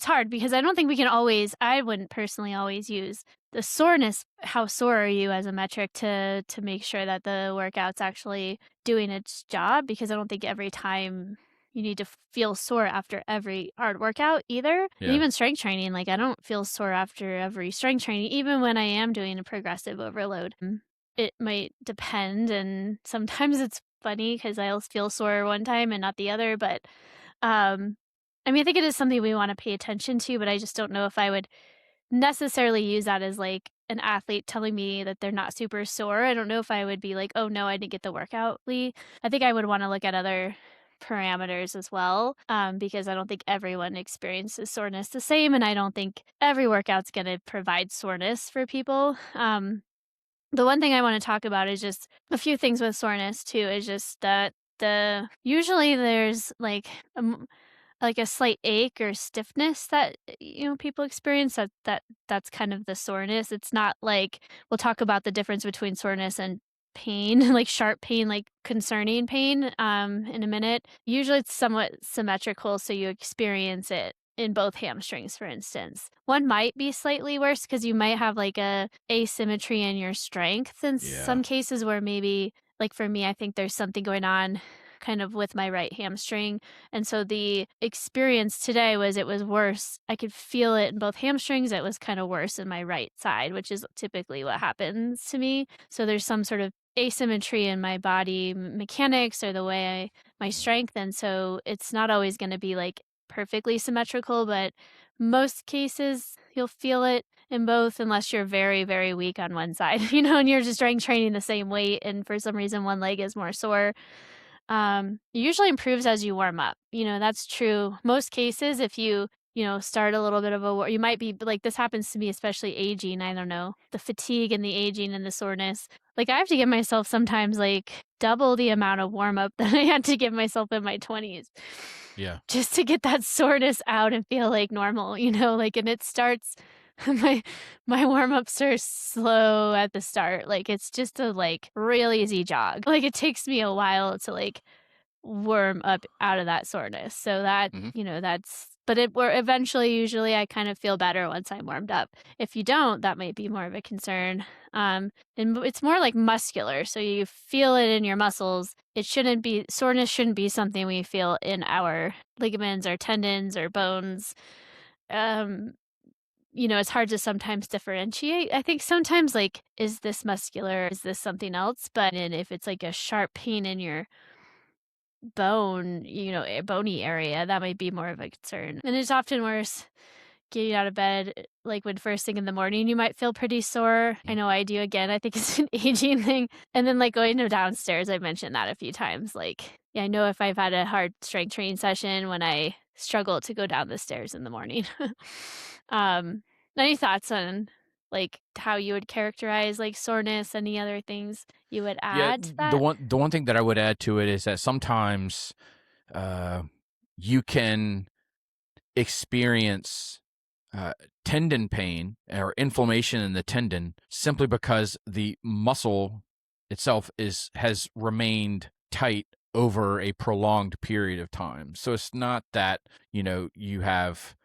hard because I don't think we can always I wouldn't personally always use the soreness, how sore are you as a metric to make sure that the workout's actually doing its job because I don't think every time you need to feel sore after every hard workout either. And yeah, even strength training, like I don't feel sore after every strength training, even when I am doing a progressive overload. It might depend and sometimes it's funny because I'll feel sore one time and not the other, but um I mean, I think it is something we wanna pay attention to, but I just don't know if I would necessarily use that as, like, an athlete telling me that they're not super sore. I don't know if I would be like, "Oh, no, I didn't get the workout, Lee." I think I would wanna look at other parameters as well, because I don't think everyone experiences soreness the same, and I don't think every workout's gonna provide soreness for people. The one thing I wanna talk about is just a few things with soreness too, is just that usually there's, like a slight ache or stiffness that, people experience that's kind of the soreness. It's not like we'll talk about the difference between soreness and pain, like sharp pain, like concerning pain, in a minute. Usually it's somewhat symmetrical, so you experience it in both hamstrings, for instance. One might be slightly worse because you might have like a asymmetry in your strength in yeah, some cases where maybe like for me, I think there's something going on kind of with my right hamstring and so the experience today was it was worse. I could feel it in both hamstrings. It was kind of worse in my right side, which is typically what happens to me. So there's some sort of asymmetry in my body mechanics or the way my strength, and so it's not always gonna be, like, perfectly symmetrical, but most cases, you'll feel it in both unless you're very, very weak on one side, and you're just training the same weight, and for some reason, one leg is more sore. It usually improves as you warm up. That's true. Most cases, if you start a little bit of you might be like this happens to me, especially aging. I don't know, the fatigue and the aging and the soreness. Like I have to give myself sometimes like double the amount of warm up that I had to give myself in my 20s Yeah. just to get that soreness out and feel like normal, like and it starts my my warm-ups are slow at the start. Like it's just a like real easy jog. Like it takes me a while to like warm up out of that soreness. So that, Hmm. that's but it where eventually usually I kind of feel better once I'm warmed up. If you don't, that might be more of a concern. It's more like muscular. So you feel it in your muscles. It shouldn't be soreness shouldn't be something we feel in our ligaments or tendons or bones. Um it's hard to sometimes differentiate. I think sometimes like is this muscular? Is this something else? But and if it's like a sharp pain in your a bony area, that might be more of a concern. And it's often worse getting out of bed, like when first thing in the morning, you might feel pretty sore. I know I do again. I think it's an aging thing. And then like going to downstairs, I've mentioned that a few times. Like, yeah, I know if I've had a hard strength training session when I struggle to go down the stairs in the morning. um, any thoughts on like how you would characterize like soreness, any other things you would Yeah, add to the that? one thing that I would add to it is that sometimes uh, you can experience uh, tendon pain or inflammation in the tendon simply because the muscle itself has remained tight over a prolonged period of time. So it's not that, you have,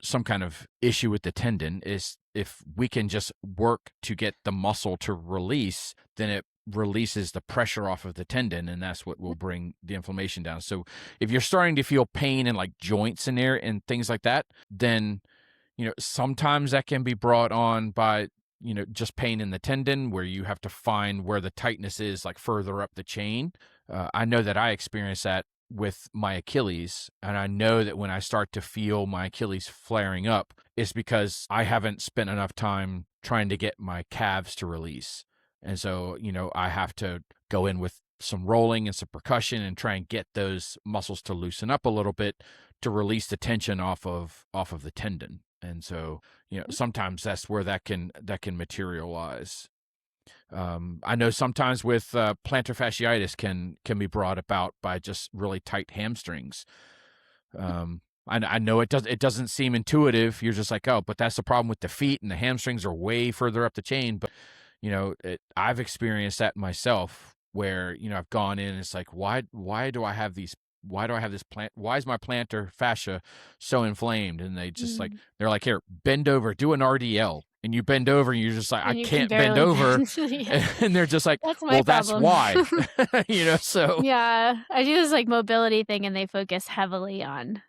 some kind of issue with the tendon. Is if we can just work to get the muscle to release, then it releases the pressure off of the tendon, and that's what will bring the inflammation down. So if you're starting to feel pain in like joints in there and things like that, then sometimes that can be brought on by, just pain in the tendon where you have to find where the tightness is like further up the chain. I know that I experienced that with my Achilles, and I know that when I start to feel my Achilles flaring up, it's because I haven't spent enough time trying to get my calves to release. And so, I have to go in with some rolling and some percussion and try and get those muscles to loosen up a little bit to release the tension off of the tendon. And so, sometimes that's where that can materialize. I know sometimes with plantar fasciitis can be brought about by just really tight hamstrings. I know it doesn't seem intuitive. You're just like, oh, but that's the problem with the feet, and the hamstrings are way further up the chain. But I've experienced that myself, where I've gone in and it's like, why do I have these? Why do I have this plant? Why is my plantar fascia so inflamed? And Mm. they're like, here, bend over, do an RDL. And you bend over and you're just like, I And you can can't bend barely over. bend. Yeah, And they're just like, that's my well, that's problem. why. So Yeah, I do this, like, mobility thing, and they focus heavily on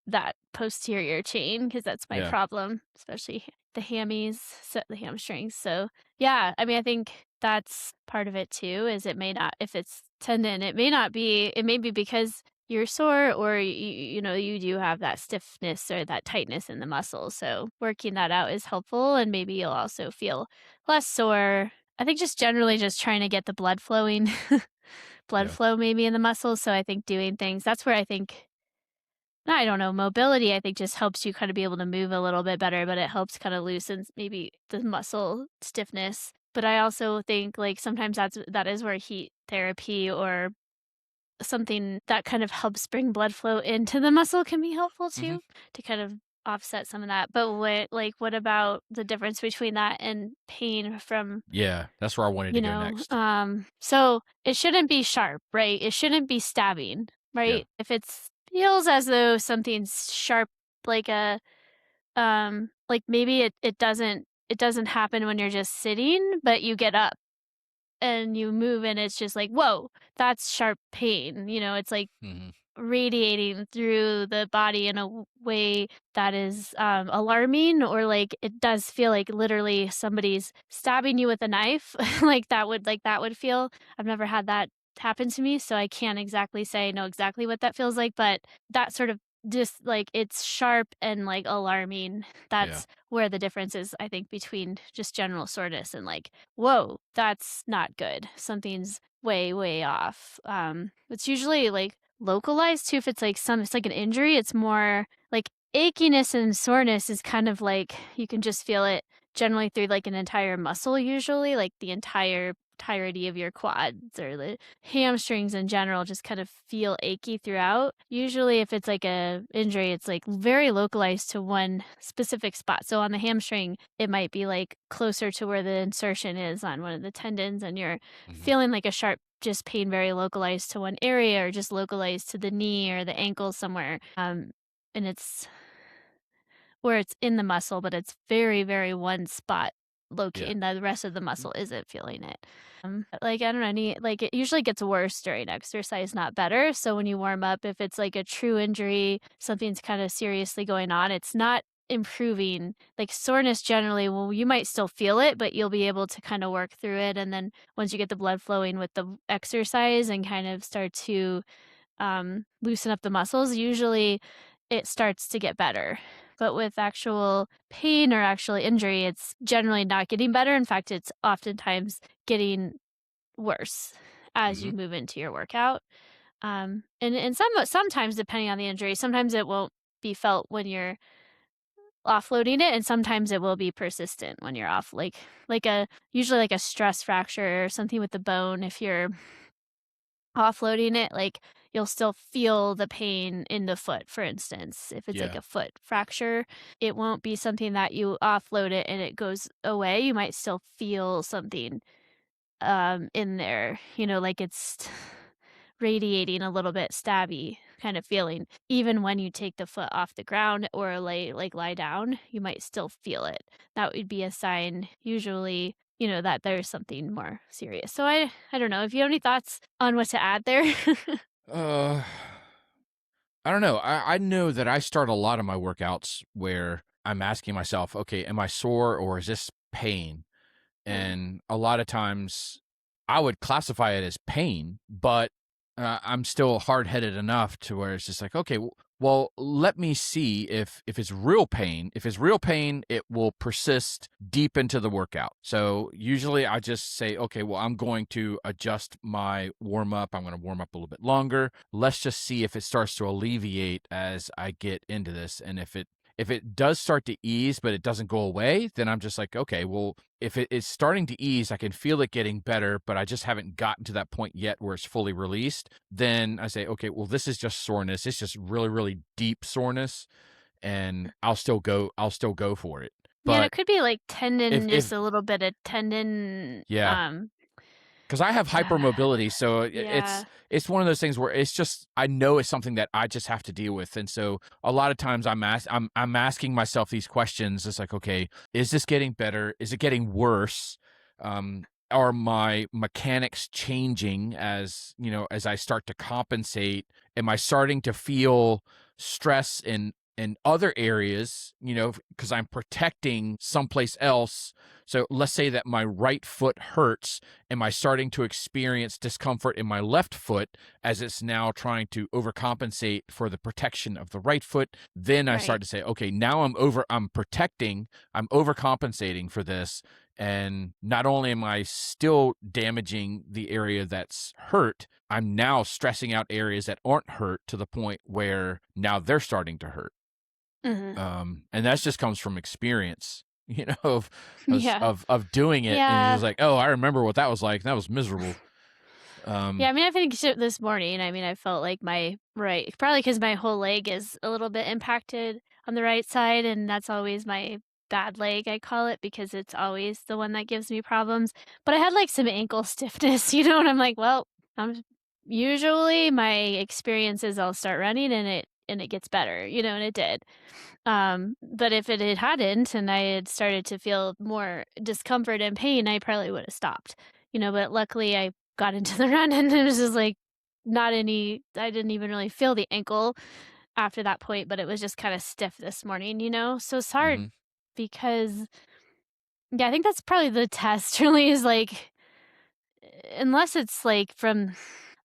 that posterior chain because that's my yeah, problem, especially the the hamstrings, so, yeah, I mean, I think that's part of it too, is it may not if it's tendon, it may be because you're sore or you do have that stiffness or that tightness in the muscle, so working that out is helpful, and maybe you'll also feel less sore. I think just generally just trying to get the blood flowing blood yeah. flow maybe in the muscles, so I think doing things that's where I think I don't know, mobility, I think just helps you kinda be able to move a little bit better, but it helps kinda loosens maybe the muscle stiffness. But I also think, like, sometimes that is where heat therapy or something that kind of helps bring blood flow into the muscle can be helpful Hmm. too, to kind of offset some of that. But what about the difference between that and pain from Yeah, that's where I wanted to go next. so it shouldn't be sharp, right? It shouldn't be stabbing, Yeah. right? If it feels as though something's sharp, like like maybe it doesn't happen when you're just sitting, but you get up and you move and it's just like, whoa, that's sharp pain. It's like Hmm. radiating through the body in a way that is alarming, or like it does feel like literally somebody's stabbing you with a knife like that would feel. I've never had that happened to me, so I can't exactly say I know exactly what that feels like, but that sort of just like it's sharp and like alarming. Yeah. That's where the difference is, I think, between just general soreness and like, whoa, that's not good. Something's way, way off. It's usually like localized too. If it's like it's like an injury, it's more like achiness and soreness is kind of like you can just feel it generally through like an entire muscle, usually, like the entirety of your quads or the hamstrings in general just kind of feel achy throughout. Usually if it's like a injury, it's like very localized to one specific spot. So on the hamstring, it might be like closer to where the insertion is on one of the tendons and you're Hmm. feeling like a sharp just pain very localized to one area or just localized to the knee or the ankle somewhere. And it's where it's in the muscle, but it's very, very one spot Yeah. located, and the rest of the muscle isn't feeling it. Like, I don't know, like, it usually gets worse during exercise, not better, so when you warm up, if it's, like, a true injury, something's kinda seriously going on, it's not improving. Like, soreness generally, well, you might still feel it, but you'll be able to kinda work through it, and then once you get the blood flowing with the exercise and kind of start to loosen up the muscles, usually it starts to get better. But with actual pain or actual injury, it's generally not getting better. In fact, it's oftentimes getting worse as Hmm. you move into your workout. And sometimes depending on the injury, sometimes it won't be felt when you're offloading it, and sometimes it will be persistent when you're off. Like a usually like a stress fracture or something with the bone. If you're offloading it, like, you'll still feel the pain in the foot, for instance. If it's like Yeah. a foot fracture, it won't be something that you offload it and it goes away. You might still feel something, in there, like it's radiating a little bit stabby kind of feeling. Even when you take the foot off the ground or lie down, you might still feel it. That would be a sign usually, that there's something more serious. So I don't know if you have any thoughts on what to add there. Uh, I don't know. I know that I start a lot of my workouts where I'm asking myself, okay, am I sore or is this pain? Yeah. And a lot of times I would classify it as pain, but I'm still hard headed enough to where it's just like, okay, well, let me see if it's real pain. If it's real pain, it will persist deep into the workout. So usually I just say, okay, well, I'm going to adjust my warm up. I'm going to warm up a little bit longer. Let's just see if it starts to alleviate as I get into this. And if it does start to ease, but it doesn't go away, then I'm just like, okay, well, if it is starting to ease, I can feel it getting better, but I just haven't gotten to that point yet where it's fully released. Then I say, okay, well, this is just soreness. It's just really, really deep soreness, and I'll still go for it. Yeah, and But it could be like tendon, just if a little bit of tendon, yeah, because I have hypermobility, so yeah. it's one of those things where it's just I know it's something that I just have to deal with, and so a lot of times I'm asking myself these questions. It's like, okay, is this getting better? Is it getting worse? Are my mechanics changing as as I start to compensate? Am I starting to feel stress in other areas? Because I'm protecting someplace else. So let's say that my right foot hurts. Am I starting to experience discomfort in my left foot as it's now trying to overcompensate for the protection of the right foot? Then I Right. start to say, okay, now I'm protecting, I'm overcompensating for this. And not only am I still damaging the area that's hurt, I'm now stressing out areas that aren't hurt to the point where now they're starting to hurt. Mhm. And that just comes from experience, Yeah. of doing it, and you're Yeah. just like, oh, I remember what that was like. That was miserable. Yeah, Um, I mean, I think this morning, I mean, I felt like my right, probably because my whole leg is a little bit impacted on the right side, and that's always my bad leg, I call it, because it's always the one that gives me problems. But I had like some ankle stiffness, and I'm like, well, I'm usually my experience is I'll start running and it gets better, and it did. But if it hadn't and I had started to feel more discomfort and pain, I probably would have stopped. But luckily I got into the run and it was just like not any I didn't even really feel the ankle after that point, but it was just kind of stiff this morning. So it's hard mhm. because yeah, I think that's probably the test really is like unless it's like from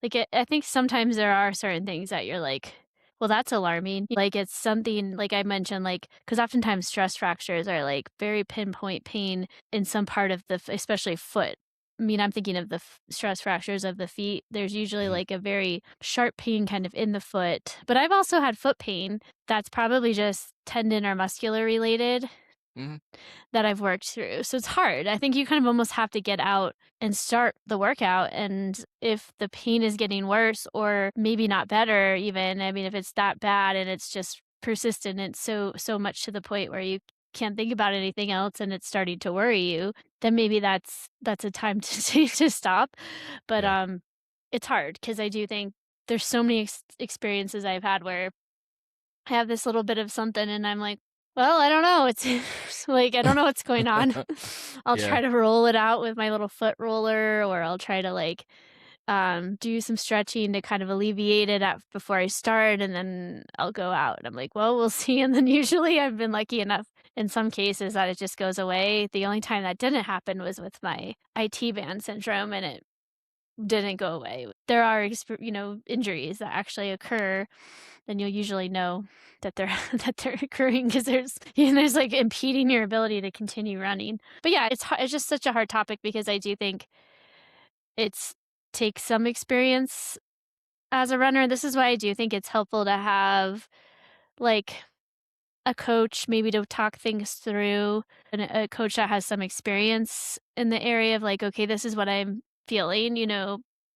Like, I think sometimes there are certain things that you're like, "Well, that's alarming." Like, it's something like I mentioned, like, because oftentimes stress fractures are, like, very pinpoint pain in some part of the especially foot. I mean, I'm thinking of the stress fractures of the feet. There's usually, Mhm. like, a very sharp pain kind of in the foot, but I've also had foot pain that's probably just tendon or muscular related Mhm. that I've worked through. So it's hard. I think you kind of almost have to get out and start the workout. And if the pain is getting worse or maybe not better, even, I mean, if it's that bad and it's just persistent, it's so much to the point where you can't think about anything else and it's starting to worry you, then maybe that's a time to to stop. But Yeah. it's hard because I do think there's so many experiences I've had where I have this little bit of something and I'm like, "Well, I don't know, it's like, I don't know what's going on." I'll Yeah. try to roll it out with my little foot roller, or I'll try to, like, do some stretching to kind of alleviate it at before I start, and then I'll go out, and I'm like, "Well, we'll see," and then usually I've been lucky enough in some cases that it just goes away. The only time that didn't happen was with my IT band syndrome, and it didn't go away. There are injuries that actually occur, then you'll usually know that they're that they're occurring because there's, like, impeding your ability to continue running. But yeah, it's just such a hard topic because I do think it's takes some experience as a runner. This is why I do think it's helpful to have, like, a coach maybe to talk things through, and a coach that has some experience in the area of like, "Okay, this is what I'm feeling,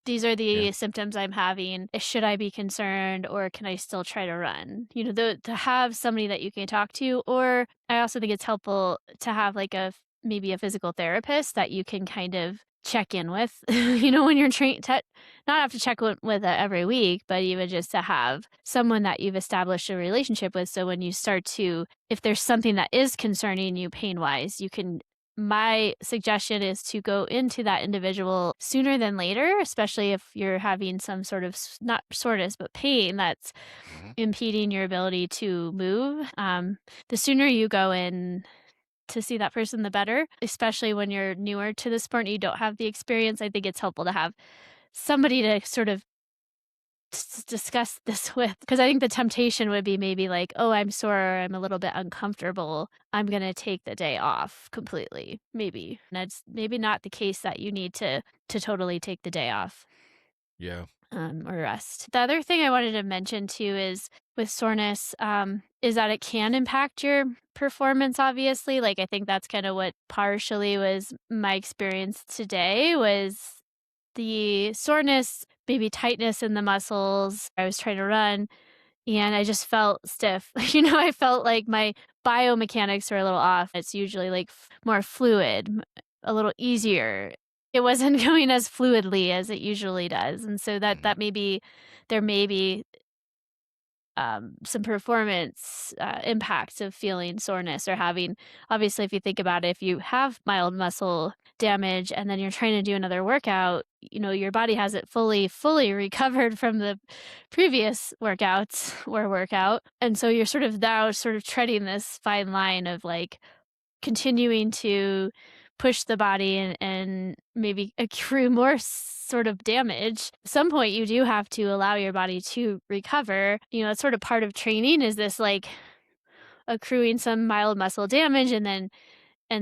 these are Yeah. the symptoms I'm having. Should I be concerned or can I still try to run?" To have somebody that you can talk to, or I also think it's helpful to have like maybe a physical therapist that you can kind of check in with, when you're trained not have to check with it every week, but even just to have someone that you've established a relationship with. So when you start to, if there's something that is concerning you pain wise, my suggestion is to go into that individual sooner than later, especially if you're having some sort of not soreness, but pain that's Mhm. impeding your ability to move. The sooner you go in to see that person, the better, especially when you're newer to the sport and you don't have the experience. I think it's helpful to have somebody to sort of discuss this with, because I think the temptation would be maybe like, "Oh, I'm sore, or I'm a little bit uncomfortable. I'm gonna take the day off completely." Maybe. And that's maybe not the case that you need to totally take the day off, Yeah. or rest. The other thing I wanted to mention too is with soreness, is that it can impact your performance, obviously. Like, I think that's kind of what partially was my experience today was the soreness, maybe tightness in the muscles. I was trying to run and I just felt stiff. I felt like my biomechanics were a little off. It's usually like more fluid, a little easier. It wasn't going as fluidly as it usually does. And so Mhm. there may be some performance impacts of feeling soreness or having, obviously, if you think about it, if you have mild muscle damage and then you're trying to do another workout, your body hasn't fully recovered from the previous workouts or workout. And so you're sort of now sort of treading this fine line of like, continuing to push the body and maybe accrue more sort of damage. At some point, you do have to allow your body to recover. It's sort of part of training is this like accruing some mild muscle damage and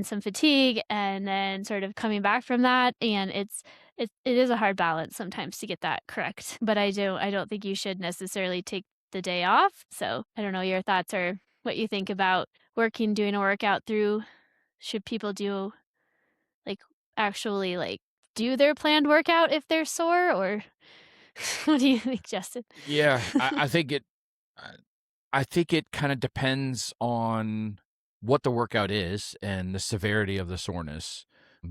some fatigue and then sort of coming back from that. And it is a hard balance sometimes to get that correct. But I don't think you should necessarily take the day off. So I don't know your thoughts or what you think about doing a workout through. Should people like, actually, like, do their planned workout if they're sore, or what do you think, Justin? Yeah. I I think it kind of depends on what the workout is and the severity of the soreness.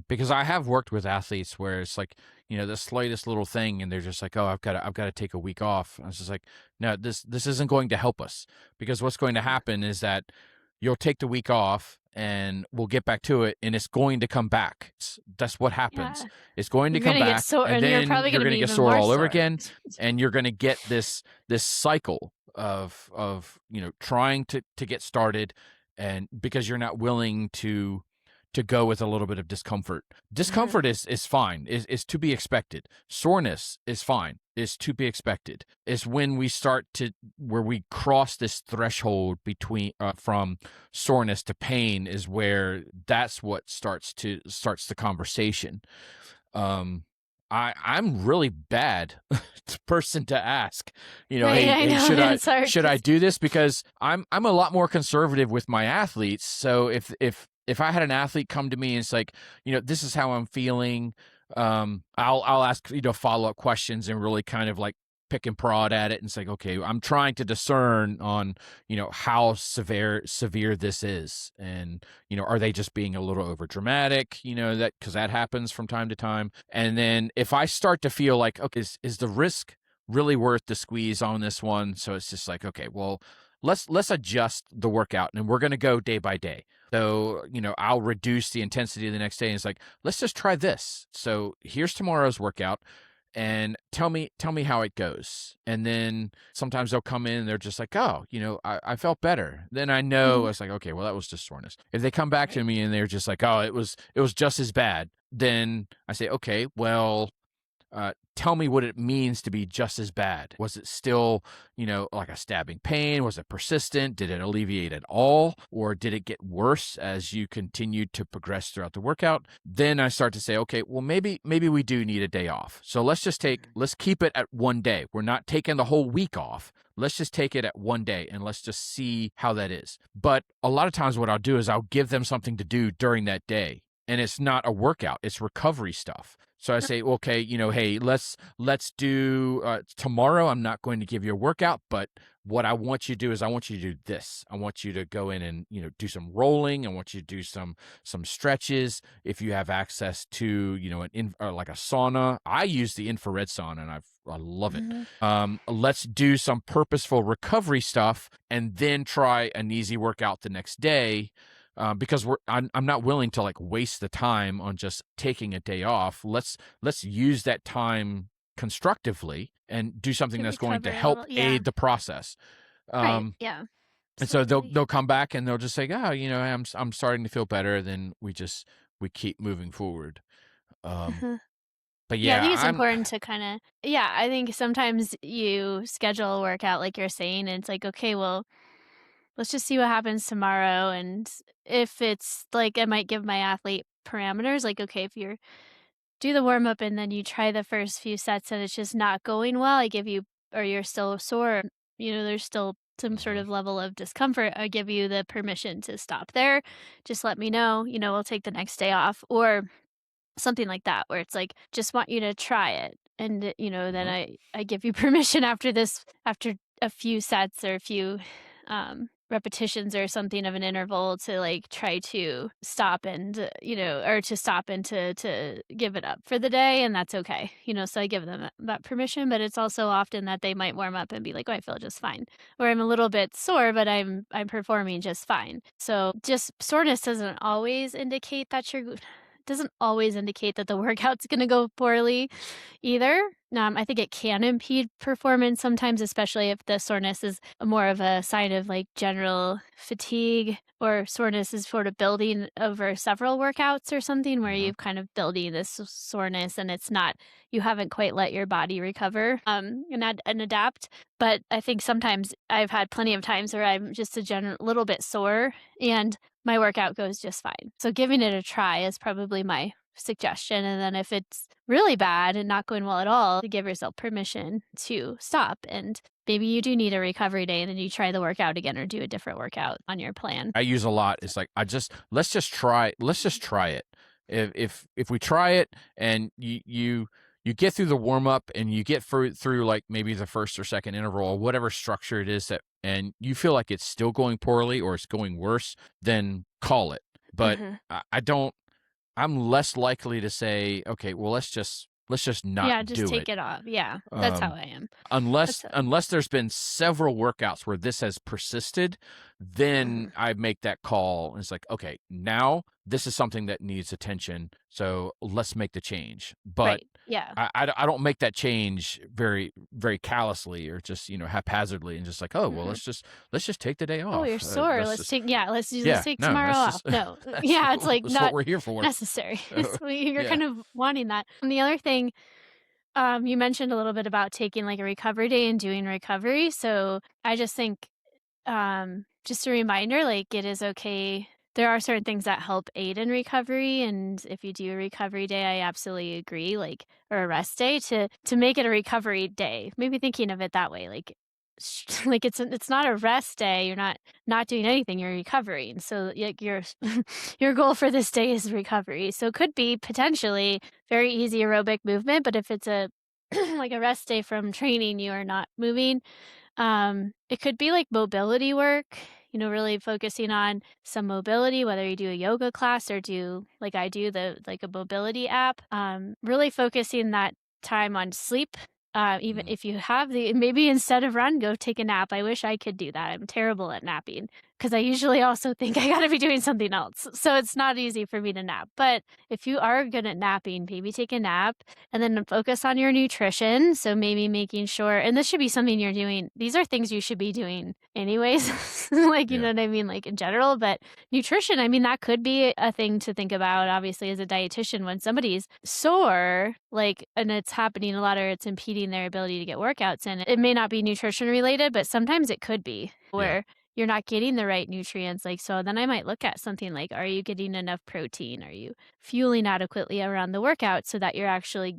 Because I have worked with athletes where it's like, the slightest little thing and they're just like, "Oh, I've got to take a week off." I was just like, "No, this isn't going to help us because what's going to happen is that you'll take the week off and we'll get back to it and it's going to come back. That's what happens. Yeah, It's going to you're come gonna get back sore, and and you're then probably you're gonna going be to get even sore more all over sore. again and you're going to get this cycle of trying to get started and because you're not willing to to go with a little bit of discomfort. Mhm. Discomfort is fine, is to be expected. Soreness is fine, is to be expected. It's when we start to where we cross this threshold between from soreness to pain is where that's what starts the conversation. Um, I'm really bad person to ask. Right, I Hey, know, it's hard should I 'cause do this? Because I'm a lot more conservative with my athletes. So if I had an athlete come to me and it's like, this is how I'm feeling, I'll ask, follow up questions and really kind of like pick and prod at it and say, okay, I'm trying to discern on, how severe this is. And, are they just being a little over dramatic, that because that happens from time to time. And then if I start to feel like, okay, is the risk really worth the squeeze on this one? So it's just like, okay, well, let's adjust the workout and we're going to go day by day. So, I'll reduce the intensity the next day. And it's like, let's just try this. So here's tomorrow's workout and tell me how it goes. And then sometimes they'll come in and they're just like, oh, I felt better. Then I know Mhm. it's like, okay, well, that was just soreness. If they come back to Right. me and they're just like, oh, it was just as bad, then I say, okay, well, tell me what it means to be just as bad. Was it still, like a stabbing pain? Was it persistent? Did it alleviate at all? Or did it get worse as you continued to progress throughout the workout? Then I start to say, okay, well, maybe we do need a day off. So Mhm. let's keep it at one day. We're not taking the whole week off. Let's just take it at one day and let's just see how that is. But a lot of times what I'll do is I'll give them something to do during that day. And it's not a workout, it's recovery stuff. So I say, okay, hey, let's do tomorrow. I'm not going to give you a workout, but what I want you to do is I want you to do this. I want you to go in and do some rolling. I want you to do some stretches. If you have access to like a sauna, I use the infrared sauna and I love it. Mhm. Let's do some purposeful recovery stuff and then try an easy workout the next day because I'm not willing to like waste the time on just taking a day off. Let's use that time constructively and do something To that's going to recover a help little, yeah. aid the process. Right, Um, yeah. and so Absolutely. they'll come back and they'll just say, oh, I'm starting to feel better. Then we keep moving forward. Um, Mhm. but Yeah, I yeah, think it's I'm important to kinda yeah, I think sometimes you schedule a workout like you're saying, and it's like, "Okay, well, let's just see what happens tomorrow," and if it's like I might give my athlete parameters, like, "Okay, if you're do the warm up and then you try the first few sets and it's just not going well, I give you or you're still sore, there's still some sort Mhm. of level of discomfort, I give you the permission to stop there. Just let me know, we'll take the next day off or something like that where it's like just want you to try it and then Mhm. I give you permission after a few sets or a few repetitions or something of an interval to like try to stop and or to stop and to give it up for the day and that's okay so I give them that permission but it's also often that they might warm up and be like oh I feel just fine or I'm a little bit sore but I'm performing just fine so just soreness doesn't always indicate that the workout's gonna go poorly either. I think it can impede performance sometimes, especially if the soreness is more of a sign of like general fatigue or soreness is sort of building over several workouts or something where Mhm. you've kind of building this soreness and it's not you haven't quite let your body recover and adapt. But I think sometimes I've had plenty of times where I'm just a general little bit sore and my workout goes just fine. So giving it a try is probably my suggestion. And then if it's really bad and not going well at all, to give yourself permission to stop. And maybe you do need a recovery day and then you try the workout again or do a different workout on your plan. I use a lot. So, It's like let's just try it. If we try it and you get through the warm up and you get through like maybe the first or second interval or whatever structure it is that and you feel like it's still going poorly or it's going worse, then call it. But mhm. I don't. I'm less likely to say, okay, well let's just not Yeah, just do take it. it off. Yeah, that's how Um, I am. unless That's how, unless there's been several workouts where this has persisted, then mhm. I make that call. And it's like, okay, now this is something that needs attention. So let's make the change. But Right. Yeah. I don't make that change very, very callously or just, haphazardly and just like, oh, well, Mhm. let's just take the day "Oh, you're off. sore. Let's Let's just, take let's yeah, take no, tomorrow that's off." just, No. that's, Yeah, it's, like, that's what not we're here for. necessary. So, So you're yeah. kind of wanting that. And the other thing, you mentioned a little bit about taking, like, a recovery day and doing recovery, so I just think, just a reminder, like, it is okay. There are certain things that help aid in recovery, and if you do a recovery day, I absolutely agree, like, or a rest day to make it a recovery day. Maybe thinking of it that way, like, like it's not a rest day. You're not doing anything. You're recovering. So like your your goal for this day is recovery. So it could be potentially very easy aerobic movement, but if it's a like a rest day from training, you are not moving. It could be like mobility work, really focusing on some mobility, whether you do a yoga class or do like I do the like a mobility app. Really focusing that time on sleep. Even Mm, if you have maybe instead of run, go take a nap. I wish I could do that. I'm terrible at napping because I usually also think I gotta be doing something else. So it's not easy for me to nap. But if you are good at napping, maybe take a nap and then focus on your nutrition. So maybe making sure, and this should be something you're doing. These are things you should be doing anyways. Like, you yeah. know what I mean? Like in general, but nutrition, I mean, that could be a thing to think about, obviously, as a dietitian when somebody's sore, like, and it's happening a lot or it's impeding their ability to get workouts in. It may not be nutrition related, but sometimes it could be Yeah. where you're not getting the right nutrients. Like, so then I might look at something like, are you getting enough protein? Are you fueling adequately around the workout so that you're actually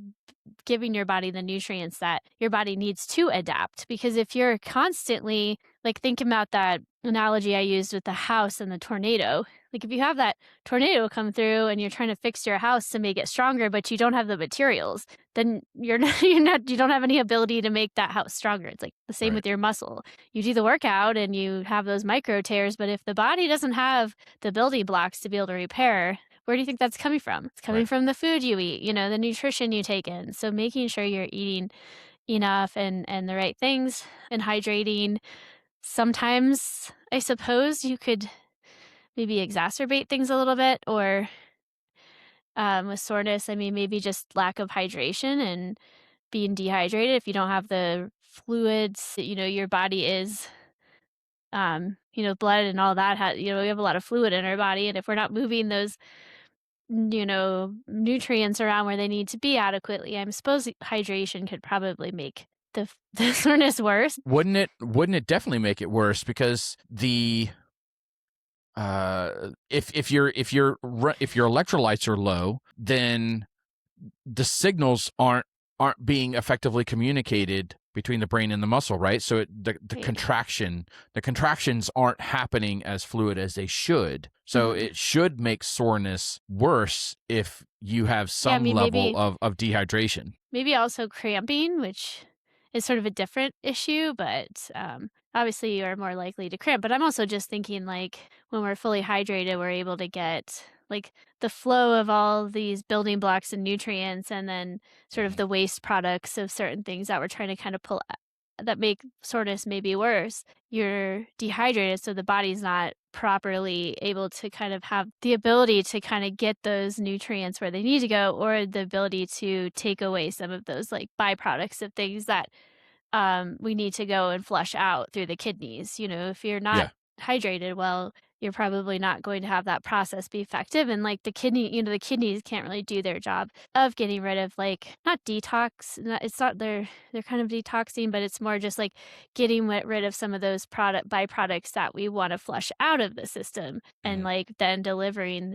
giving your body the nutrients that your body needs to adapt? Because if you're constantly, like, think about that analogy I used with the house and the tornado. Like, if you have that tornado come through and you're trying to fix your house to make it stronger, but you don't have the materials, then you're not, you don't have any ability to make that house stronger. It's like the same Right. with your muscle. You do the workout and you have those micro tears, but if the body doesn't have the building blocks to be able to repair, where do you think that's coming from? It's coming Right. from the food you eat, the nutrition you take in. So making sure you're eating enough and the right things and hydrating. Sometimes I suppose you could maybe exacerbate things a little bit, or with soreness, I mean, maybe just lack of hydration and being dehydrated. If you don't have the fluids, your body is, blood and all that, we have a lot of fluid in our body. And if we're not moving those, nutrients around where they need to be adequately, I'm suppose hydration could probably make the, the soreness worse. Wouldn't it definitely make it worse because if your electrolytes are low, then the signals aren't being effectively communicated between the brain and the muscle, right? So Right. the contractions aren't happening as fluid as they should. So Mhm. it should make soreness worse if you have Yeah, I some mean, level maybe of dehydration. maybe also cramping, which is sort of a different issue, but, obviously, you're more likely to cramp. But I'm also just thinking, like, when we're fully hydrated, we're able to get, like, the flow of all these building blocks and nutrients and then sort of Mhm. the waste products of certain things that we're trying to kinda pull that make soreness maybe worse. You're dehydrated, so the body's not properly able to kind of have the ability to kinda get those nutrients where they need to go, or the ability to take away some of those, like, byproducts of things that we need to go and flush out through the kidneys. If you're not Yeah. hydrated well, you're probably not going to have that process be effective. And like the kidneys can't really do their job of getting rid of, like, not detox. It's not they're kind of detoxing, but it's more just like getting rid of some of those product byproducts that we want to flush out of the system, and Mhm. like then delivering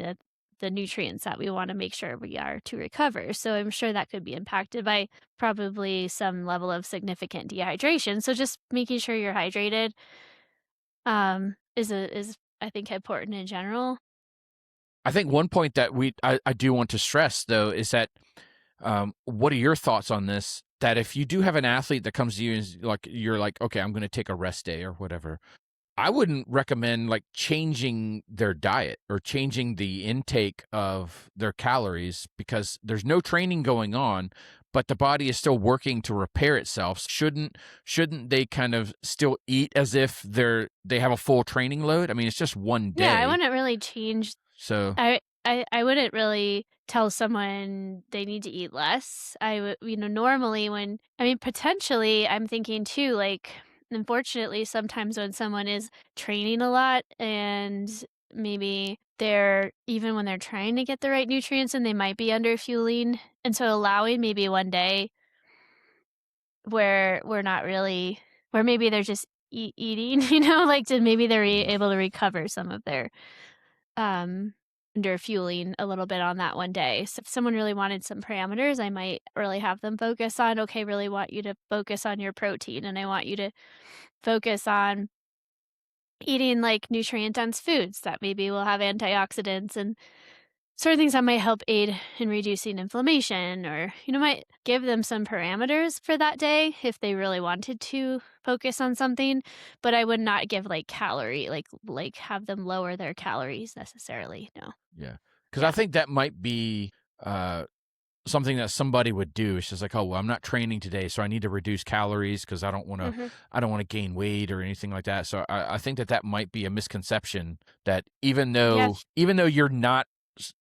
the nutrients that we want to make sure we are to recover. So I'm sure that could be impacted by probably some level of significant dehydration. So just making sure you're hydrated, is I think important in general. I think one point that I do want to stress though is that what are your thoughts on this? That if you do have an athlete that comes to you and you're like, okay, I'm going to take a rest day or whatever, I wouldn't recommend like changing their diet or changing the intake of their calories because there's no training going on, but the body is still working to repair itself. Shouldn't they kind of still eat as if they have a full training load? I mean, it's just one Yeah, I day. wouldn't really change. So, I wouldn't really tell someone they need to eat less. I would, normally when I mean, potentially, I'm thinking too, like, unfortunately, sometimes when someone is training a lot and maybe they're even when they're trying to get the right nutrients and they might be under fueling, and so allowing maybe one day where we're not really where maybe they're just eating, like, to maybe they're able to recover some of their um, under fueling a little bit on that one day. So if someone really wanted some parameters, I might really have them focus on, okay, really want you to focus on your protein and I want you to focus on eating like nutrient dense foods that maybe will have antioxidants and certain things that might help aid in reducing inflammation or might give them some parameters for that day if they really wanted to focus on something, but I would not give like calorie like have them lower their calories necessarily. No. Yeah. Because I Yeah. think that might be uh, something that somebody would do. It's just like, oh, well, I'm not training today, so I need to reduce calories because Mhm. I don't want to gain weight or anything like that. So I think that that might be a misconception that Yes. even though s-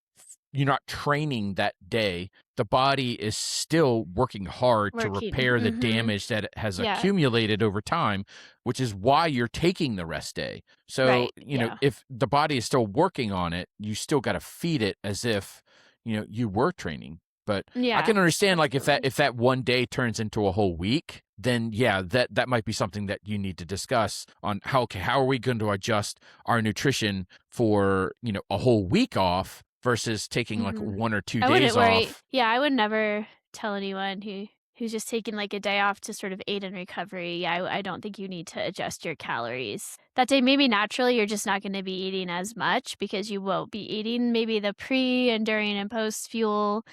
you're not training that day, the body is still working hard to Working. repair the Mhm. damage that it has Yeah. accumulated over time, which is why you're taking the rest day. So, Right. Yeah. if the body is still working on it, you still got to feed it as if, you were training. But I Yeah. can understand, like, Absolutely. if that one day turns into a whole week, then yeah, that might be something that you need to discuss on how are we going to adjust our nutrition for, a whole week off versus taking like Mhm. 1 or 2 I wouldn't days worry. off. Yeah, I would never tell anyone who's just taking like a day off to sort of aid in recovery. Yeah, I don't think you need to adjust your calories. That day, maybe naturally you're just not going to be eating as much because you won't be eating maybe the pre and during and post fuel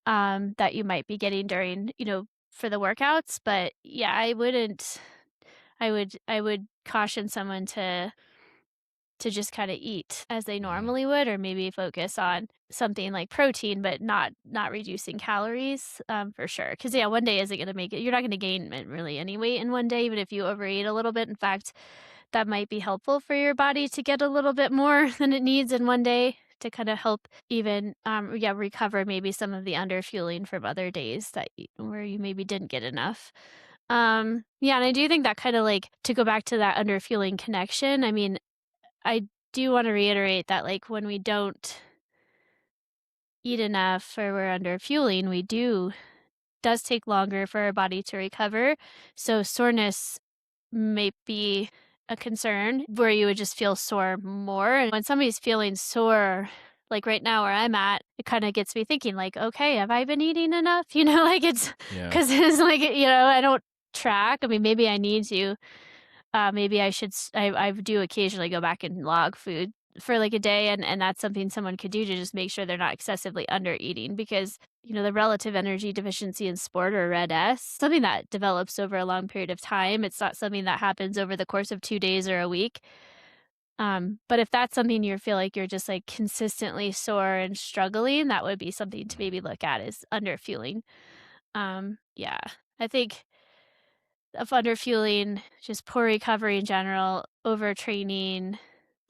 that you might be getting during, for the workouts. But yeah, I would caution someone to just kinda eat as they Mhm. normally would, or maybe focus on something like protein, but not reducing calories, for sure. Because yeah, one day isn't gonna make it you're not gonna gain really any weight in one day, even if you overeat a little bit. In fact, that might be helpful for your body to get a little bit more than it needs in one day to kinda help even, yeah, recover maybe some of the underfueling from other days that where you maybe didn't get enough. Yeah, and I do think that kinda, like to go back to that underfueling connection, I mean, I do wanna reiterate that, like, when we don't eat enough or we're under fueling, we do does take longer for our body to recover, so soreness may be a concern where you would just feel sore more, and when somebody's feeling sore, like right now where I'm at, it kinda gets me thinking like, "Okay, have I been eating enough?" Like, it's Yeah. 'cause it's like, I don't track, I mean, maybe I need to. Maybe I should I do occasionally go back and log food for, like, a day, and that's something someone could do to just make sure they're not excessively under eating because, the relative energy deficiency in sport or RED-S, something that develops over a long period of time. It's not something that happens over the course of 2 days or a week. But if that's something you feel like you're just, like, consistently sore and struggling, that would be something to maybe look at is underfueling. Yeah. I think of underfueling, just poor recovery in general, overtraining,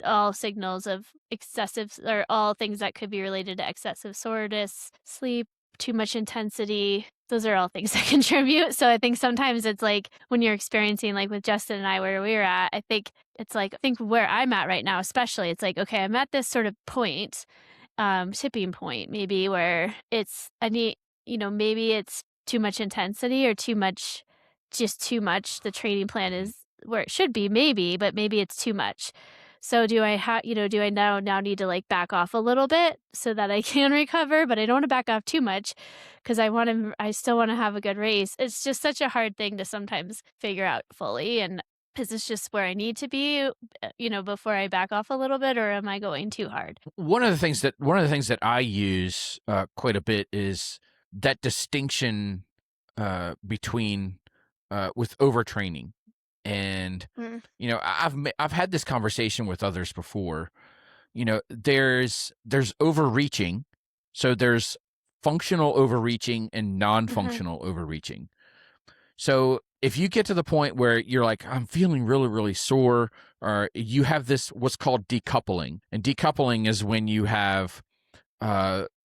all signals of excessive or all things that could be related to excessive soreness, sleep, too much intensity. Those are all things that contribute. So I think sometimes it's like when you're experiencing like with Justin and I where we were at, I think it's like I think where I'm at right now, especially, it's like, okay, I'm at this sort of point, tipping point maybe where it's I need, maybe it's too much intensity or too much. The training plan Mhm. is where it should be, maybe, but maybe it's too much. So do I now need to like back off a little bit so that I can recover, but I don't want to back off too much because I still want to have a good race. It's just such a hard thing to sometimes figure out fully. And is this just where I need to be, before I back off a little bit, or am I going too hard? One of the things that I use quite a bit is that distinction between with overtraining and Mm, I've had this conversation with others before. There's overreaching, so there's functional overreaching and mhm, non-functional overreaching. So if you get to the point where you're like, I'm feeling really, really sore, or you have this what's called decoupling. And decoupling is when you have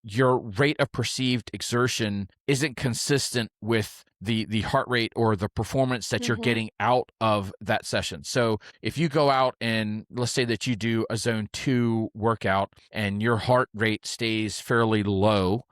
your rate of perceived exertion isn't consistent with the heart rate or the performance that you're Mhm. getting out of that session. So if you go out and let's say that you do a zone 2 workout and your heart rate stays fairly low,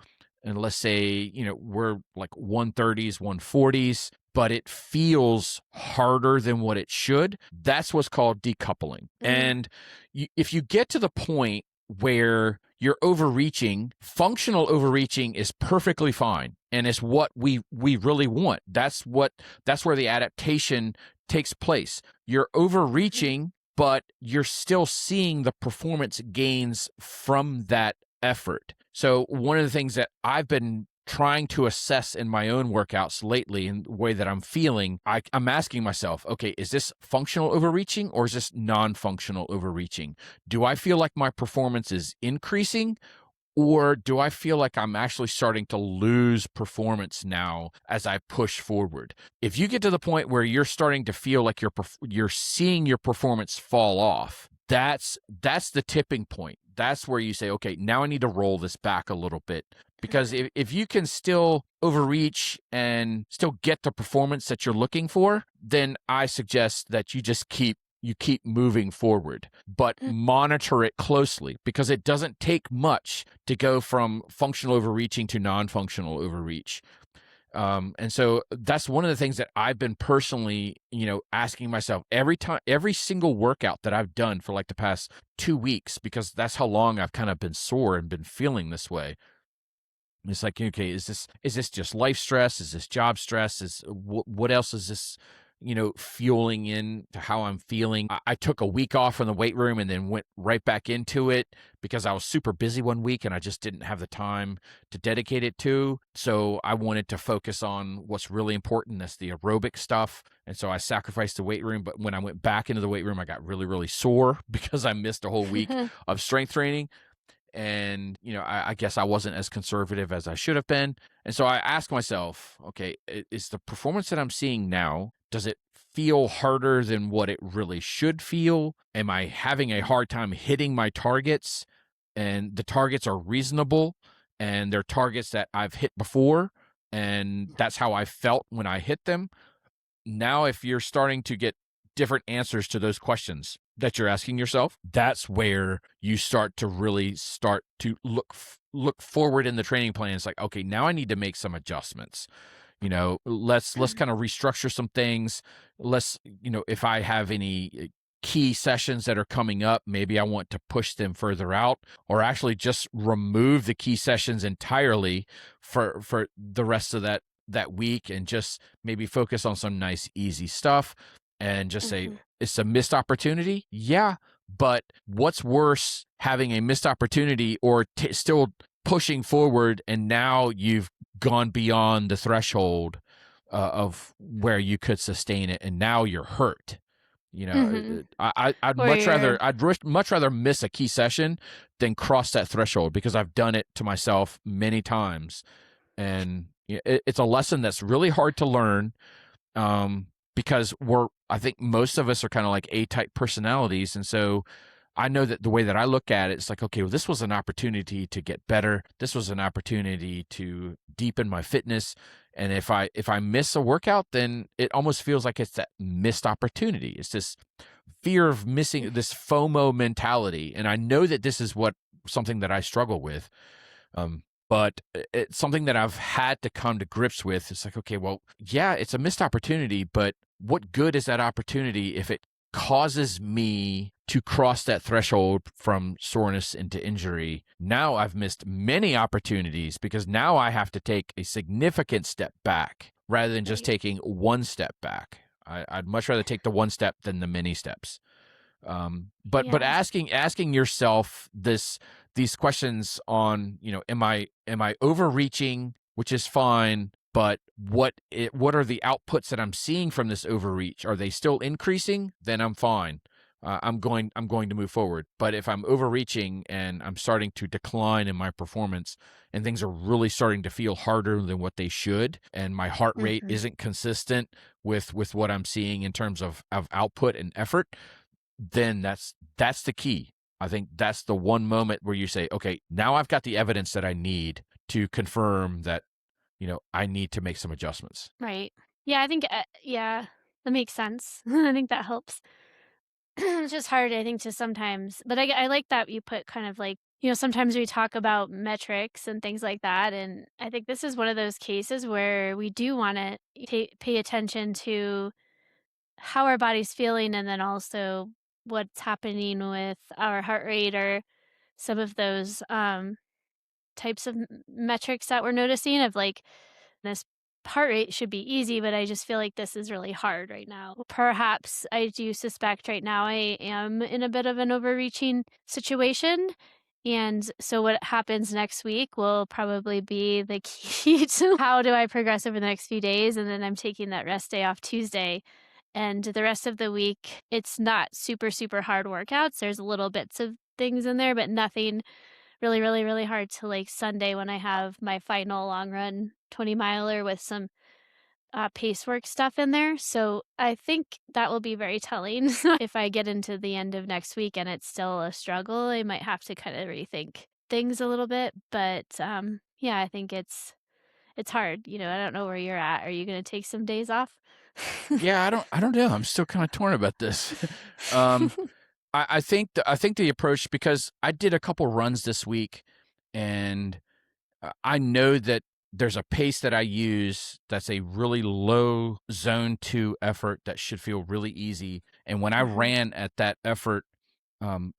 and let's say, we're like 130s, 140s, but it feels harder than what it should, that's what's called decoupling. Mm. And if you get to the point where you're overreaching, functional overreaching is perfectly fine. And it's what we really want. That's where the adaptation takes place. You're Mhm. overreaching, but you're still seeing the performance gains from that effort. So one of the things that I've been trying to assess in my own workouts lately in the way that I'm feeling, I'm asking myself, okay, is this functional overreaching or is this non-functional overreaching? Do I feel like my performance is increasing, or do I feel like I'm actually starting to lose performance now as I push forward? If you get to the point where you're starting to feel like you're seeing your performance fall off, that's the tipping point. That's where you say, okay, now I need to roll this back a little bit. Because if you can still overreach and still get the performance that you're looking for, then I suggest that you keep moving forward, but Mm. monitor it closely because it doesn't take much to go from functional overreaching to non-functional overreach. And so that's one of the things that I've been personally, asking myself every single workout that I've done for like the past 2 weeks, because that's how long I've kind of been sore and been feeling this way. It's like, okay, is this just life stress? Is this job stress? What else is this, fueling in to how I'm feeling? I took a week off from the weight room and then went right back into it because I was super busy one week and I just didn't have the time to dedicate it to. So I wanted to focus on what's really important. That's the aerobic stuff. And so I sacrificed the weight room. But when I went back into the weight room, I got really, really sore because I missed a whole week of strength training. And I guess I wasn't as conservative as I should have been. And so I asked myself, okay, is the performance that I'm seeing now, does it feel harder than what it really should feel? Am I having a hard time hitting my targets? And the targets are reasonable and they're targets that I've hit before, and that's how I felt when I hit them. Now, if you're starting to get different answers to those questions that you're asking yourself, that's where you start to look forward in the training plan. It's like, okay, now I need to make some adjustments. Let's kind of restructure some things. If I have any key sessions that are coming up, maybe I want to push them further out, or actually just remove the key sessions entirely for the rest of that week, and just maybe focus on some nice easy stuff and just say Mhm. it's a missed opportunity. Yeah, but what's worse, having a missed opportunity or still pushing forward and now you've gone beyond the threshold of where you could sustain it and now you're hurt. Mhm. I'd Or you're much rather miss a key session than cross that threshold, because I've done it to myself many times. And it's a lesson that's really hard to learn, because I think most of us are kind of like A-type personalities. And so I know that the way that I look at it, it's like, okay, well, this was an opportunity to get better. This was an opportunity to deepen my fitness. And if I miss a workout, then it almost feels like it's that missed opportunity. It's this fear of missing, this FOMO mentality. And I know that this is something that I struggle with. But it's something that I've had to come to grips with. It's like, okay, well, yeah, it's a missed opportunity, but what good is that opportunity if it causes me to cross that threshold from soreness into injury? Now I've missed many opportunities because now I have to take a significant step back rather than just right. taking one step back. I'd much rather take the one step than the many steps. But Yeah. asking yourself these questions on, am I overreaching, which is fine, but what are the outputs that I'm seeing from this overreach? Are they still increasing? Then I'm fine. I'm going to move forward. But if I'm overreaching and I'm starting to decline in my performance and things are really starting to feel harder than what they should, and my heart rate Mhm. isn't consistent with what I'm seeing in terms of output and effort, then that's the key. I think that's the one moment where you say, okay, now I've got the evidence that I need to confirm that, I need to make some adjustments. Right. Yeah, I think, yeah, that makes sense. I think that helps. It's just hard, I think, to sometimes but I like that you put kind of like sometimes we talk about metrics and things like that, and I think this is one of those cases where we do wanna pay attention to how our body's feeling and then also what's happening with our heart rate or some of those, types of metrics that we're noticing of like this heart rate should be easy, but I just feel like this is really hard right now. Perhaps I do suspect right now I am in a bit of an overreaching situation. And so what happens next week will probably be the key to how do I progress over the next few days. And then I'm taking that rest day off Tuesday. And the rest of the week, it's not super, super hard workouts. There's little bits of things in there, but nothing really, really, really hard till, like, Sunday when I have my final long run 20 miler with some, pace work stuff in there, so I think that will be very telling. If I get into the end of next week and it's still a struggle, I might have to kinda rethink things a little bit, but, yeah, I think it's hard, I don't know where you're at. Are you gonna take some days off? Yeah, I don't know. I'm still kind of torn about this. um, I think the approach, because I did a couple runs this week, and I know that there's a pace that I use that's a really low zone 2 effort that should feel really easy. And when I Mhm. ran at that effort,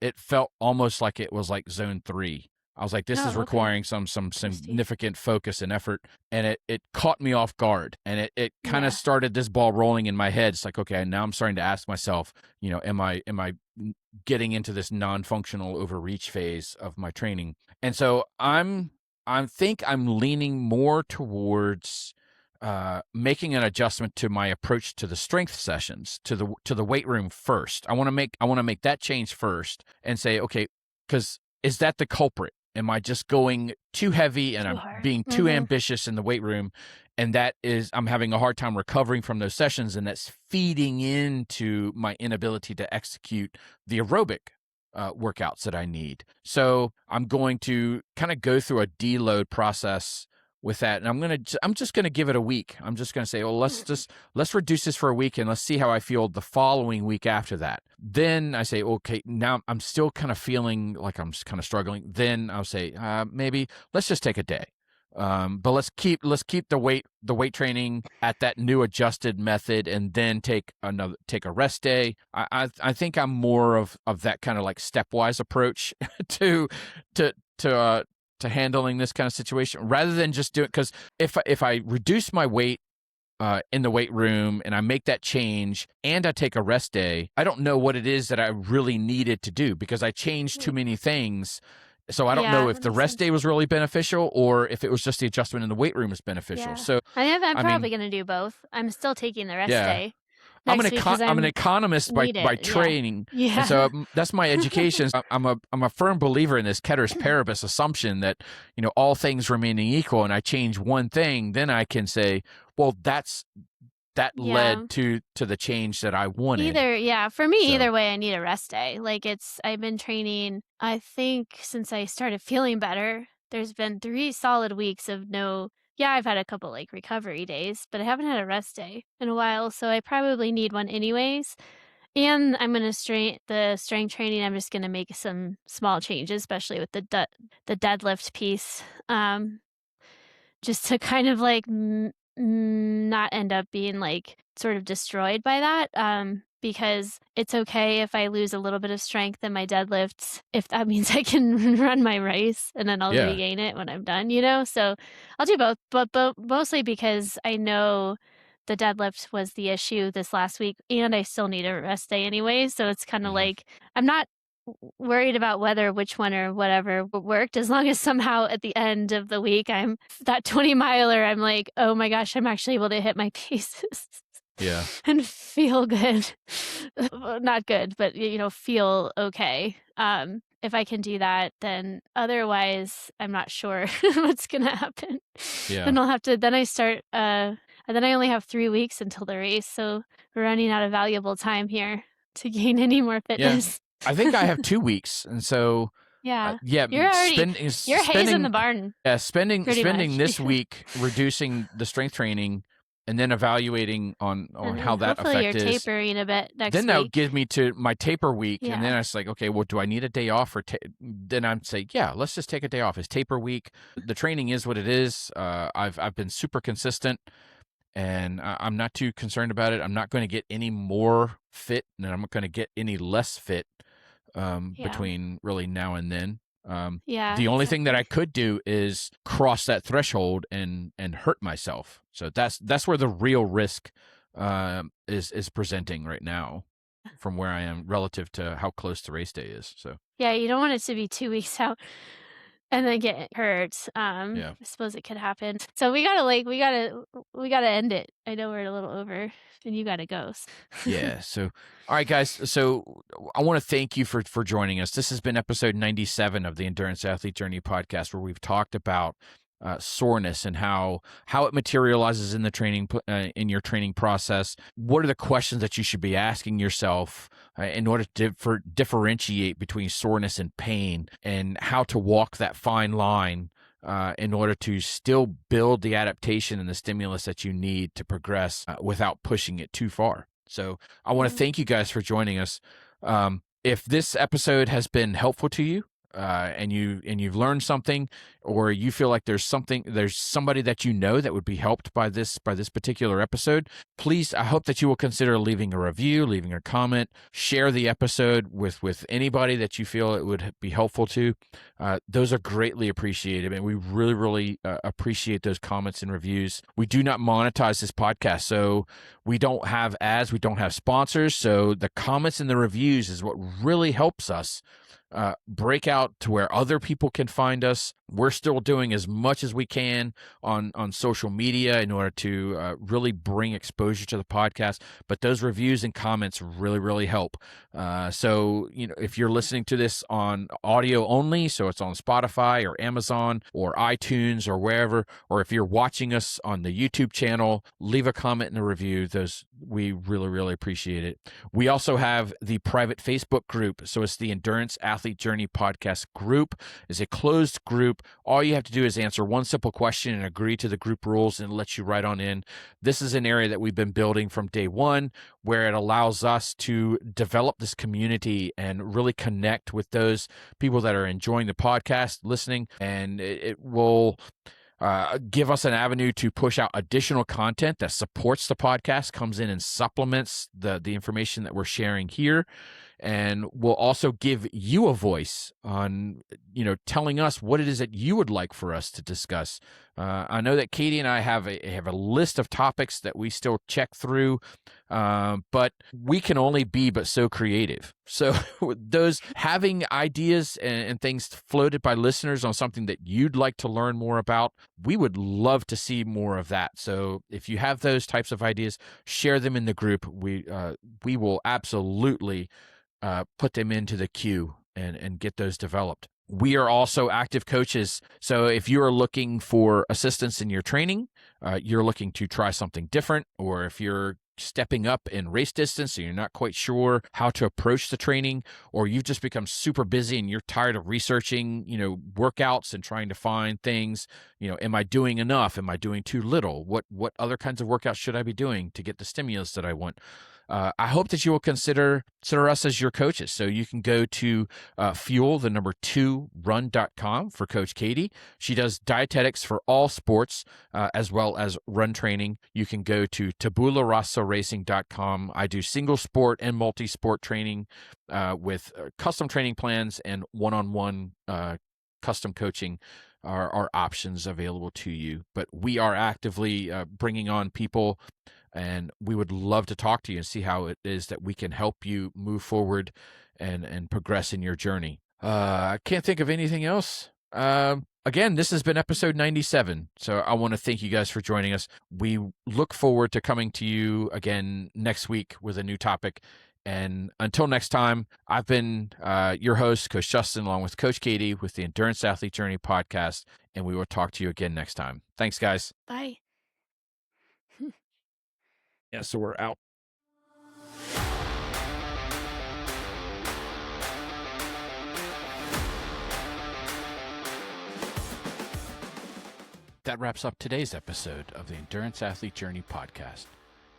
it felt almost like it was like zone 3. I was like, this is Oh, okay. requiring some Interesting. significant focus and effort. And it caught me off guard. And it kind of Yeah. started this ball rolling in my head. It's like, okay, now I'm starting to ask myself, am I getting into this non-functional overreach phase of my training? And so I think I'm leaning more towards making an adjustment to my approach to the strength sessions, to the weight room first. I want to make that change first and say, okay, because is that the culprit? Am I just going too heavy and Too I'm hard. being too Mhm. ambitious in the weight room? And that is, I'm having a hard time recovering from those sessions, and that's feeding into my inability to execute the aerobic workouts that I need. So I'm going to kind of go through a deload process with that, and I'm just gonna give it a week. I'm just gonna say, well, let's reduce this for a week, and let's see how I feel the following week after that. Then I say, okay, now I'm still kind of feeling like I'm kind of struggling. Then I'll say, maybe let's just take a day. But let's keep the weight training at that new adjusted method, and then take a rest day. I think I'm more of that kind of like stepwise approach to to to uh, to handling this kind of situation, rather than just do it. Because if I reduce my weight in the weight room and I make that change and I take a rest day, I don't know what it is that I really needed to do, because I changed too Mm. many things. So I don't know Yeah, if that the makes rest sense. day was really beneficial or if it was just the adjustment in the weight room is beneficial. Yeah. So, I'm I mean, probably gonna do both. I'm still taking the rest yeah, day next week because I'm an I'm economist by need by it. Yeah. training, and so Yeah. that's my education. So I'm a firm believer in this ceteris paribus assumption that, all things remaining equal, and I change one thing, then I can say, well, that led Yeah. to the change that I wanted. Yeah, for me, So either way, I need a rest day. Like, I've been training, I think, since I started feeling better. There's been 3 solid weeks of no yeah, I've had a couple, like, recovery days, but I haven't had a rest day in a while, so I probably need one anyways. And I'm gonna the strength training, I'm just gonna make some small changes, especially with the deadlift piece, just to kind of, like, not end up being, like, sort of destroyed by that, because it's okay if I lose a little bit of strength in my deadlifts, if that means I can run my race, and then I'll yeah, regain it when I'm done, you know? So, I'll do both, but mostly because I know the deadlift was the issue this last week, and I still need a rest day anyway, so it's kinda hmm like I'm not worried about whether which one or whatever worked, as long as somehow at the end of the week, I'm that 20 miler, I'm like, "Oh my gosh, I'm actually able to hit my paces yeah, and feel good." Well, not good, but, feel okay. If I can do that, then otherwise, I'm not sure what's gonna happen. yeah. Then I'll have to then I start, and then I only have 3 weeks until the race, so we're running out of valuable time here to gain any more Yeah. fitness. I think I have 2 weeks, and so Yeah. yeah, You're already spending you're hazing the spending barn spending pretty spending much. this week reducing the strength training, and then evaluating on And how then that hopefully you're effect is. tapering a bit Then next that would week. give me to my taper week, and then Yeah. I was like, okay, well, do I need a day off or then I'd say, yeah, let's just take a day off. It's taper week. The training is what it is. I've been super consistent, and I'm not too concerned about it. I'm not going to get any more fit, and I'm not going to get any less fit Yeah. between really now and then. Yeah, The only thing that I exactly. could do is cross that threshold and hurt myself. So that's where the real risk is presenting right now, from where I am relative to how close the race day is. So Yeah, you don't want it to be 2 weeks out and then get hurt. yeah. I suppose it could happen. So we gotta, like, we gotta end it. I know we're a little over, and you gotta go. Yeah. So, all right, guys. So, I want to thank you for joining us. This has been episode 97 of the Endurance Athlete Journey podcast, where we've talked about soreness and how it materializes in the in your training process. What are the questions that you should be asking yourself in order to differentiate between soreness and pain, and how to walk that fine line in order to still build the adaptation and the stimulus that you need to progress without pushing it too far. So I want to Yeah. thank you guys for joining us. If this episode has been helpful to you, and you've learned something, or you feel like there's somebody that you know that would be helped by this particular episode, please, I hope that you will consider leaving a review, leaving a comment, share the episode with anybody that you feel it would be helpful to. Those are greatly appreciated, and we really appreciate those comments and reviews. We do not monetize this podcast, so we don't have ads, we don't have sponsors, so the comments and the reviews is what really helps us break out to where other people can find us. We're still doing as much as we can on social media in order to really bring exposure to the podcast. But those reviews and comments really help. So, if you're listening to this on audio only, so it's on Spotify or Amazon or iTunes or wherever, or if you're watching us on the YouTube channel, leave a comment and a review. Those, we really appreciate it. We also have the private Facebook group. So it's the Endurance Athlete Journey podcast group. It's a closed group. All you have to do is answer one simple question and agree to the group rules, and it lets you right on in. This is an area that we've been building from day one, where it allows us to develop this community and really connect with those people that are enjoying the podcast, listening, and it will give us an avenue to push out additional content that supports the podcast, comes in and supplements the information that we're sharing here, and will also give you a voice on, telling us what it is that you would like for us to discuss. I know that Katie and I have a list of topics that we still check through, but we can only be but so creative. So those having ideas and things floated by listeners on something that you'd like to learn more about, we would love to see more of that. So if you have those types of ideas, share them in the group. We will absolutely put them into the queue and get those developed. We are also active coaches. So if you are looking for assistance in your training, you're looking to try something different, or if you're stepping up in race distance and you're not quite sure how to approach the training, or you've just become super busy and you're tired of researching, workouts and trying to find things, am I doing enough? Am I doing too little? What other kinds of workouts should I be doing to get the stimulus that I want? I hope that you will consider us as your coaches. So you can go to fuel2run.com for Coach Katie. She does dietetics for all sports, as well as run training. You can go to tabularossaracing.com. I do single sport and multi-sport training with custom training plans, and one-on-one custom coaching are options available to you. But we are actively bringing on people, and we would love to talk to you and see how it is that we can help you move forward and progress in your journey. I can't think of anything else. Again, this has been episode 97. So I want to thank you guys for joining us. We look forward to coming to you again next week with a new topic. And until next time, I've been your host, Coach Justin, along with Coach Katie with the Endurance Athlete Journey podcast. And we will talk to you again next time. Thanks, guys. Bye. Yeah, so we're out. That wraps up today's episode of the Endurance Athlete Journey podcast.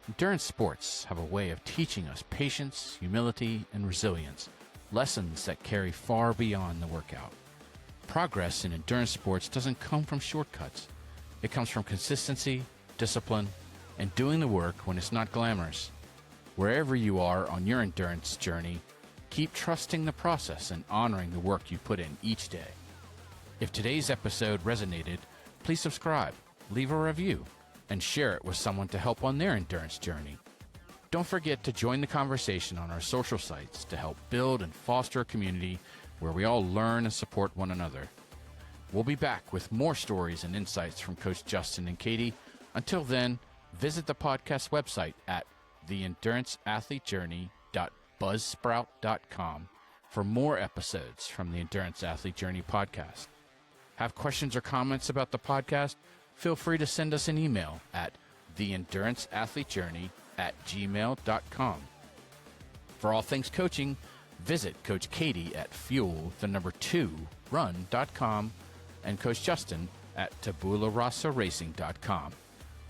Endurance sports have a way of teaching us patience, humility, and resilience, lessons that carry far beyond the workout. Progress in endurance sports doesn't come from shortcuts. It comes from consistency, discipline, and doing the work when it's not glamorous. Wherever you are on your endurance journey, keep trusting the process and honoring the work you put in each day. If today's episode resonated, please subscribe, leave a review, and share it with someone to help on their endurance journey. Don't forget to join the conversation on our social sites to help build and foster a community where we all learn and support one another. We'll be back with more stories and insights from Coach Justin and Katie. Until then, visit the podcast website at theenduranceathletejourney.buzzsprout.com for more episodes from the Endurance Athlete Journey podcast. Have questions or comments about the podcast? Feel free to send us an email at theenduranceathletejourney@gmail.com. For all things coaching, visit Coach Katie at fuel2run.com and Coach Justin at tabularasaracing.com.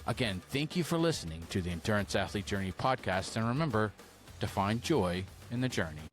Again, thank you for listening to the Endurance Athlete Journey podcast, and remember to find joy in the journey.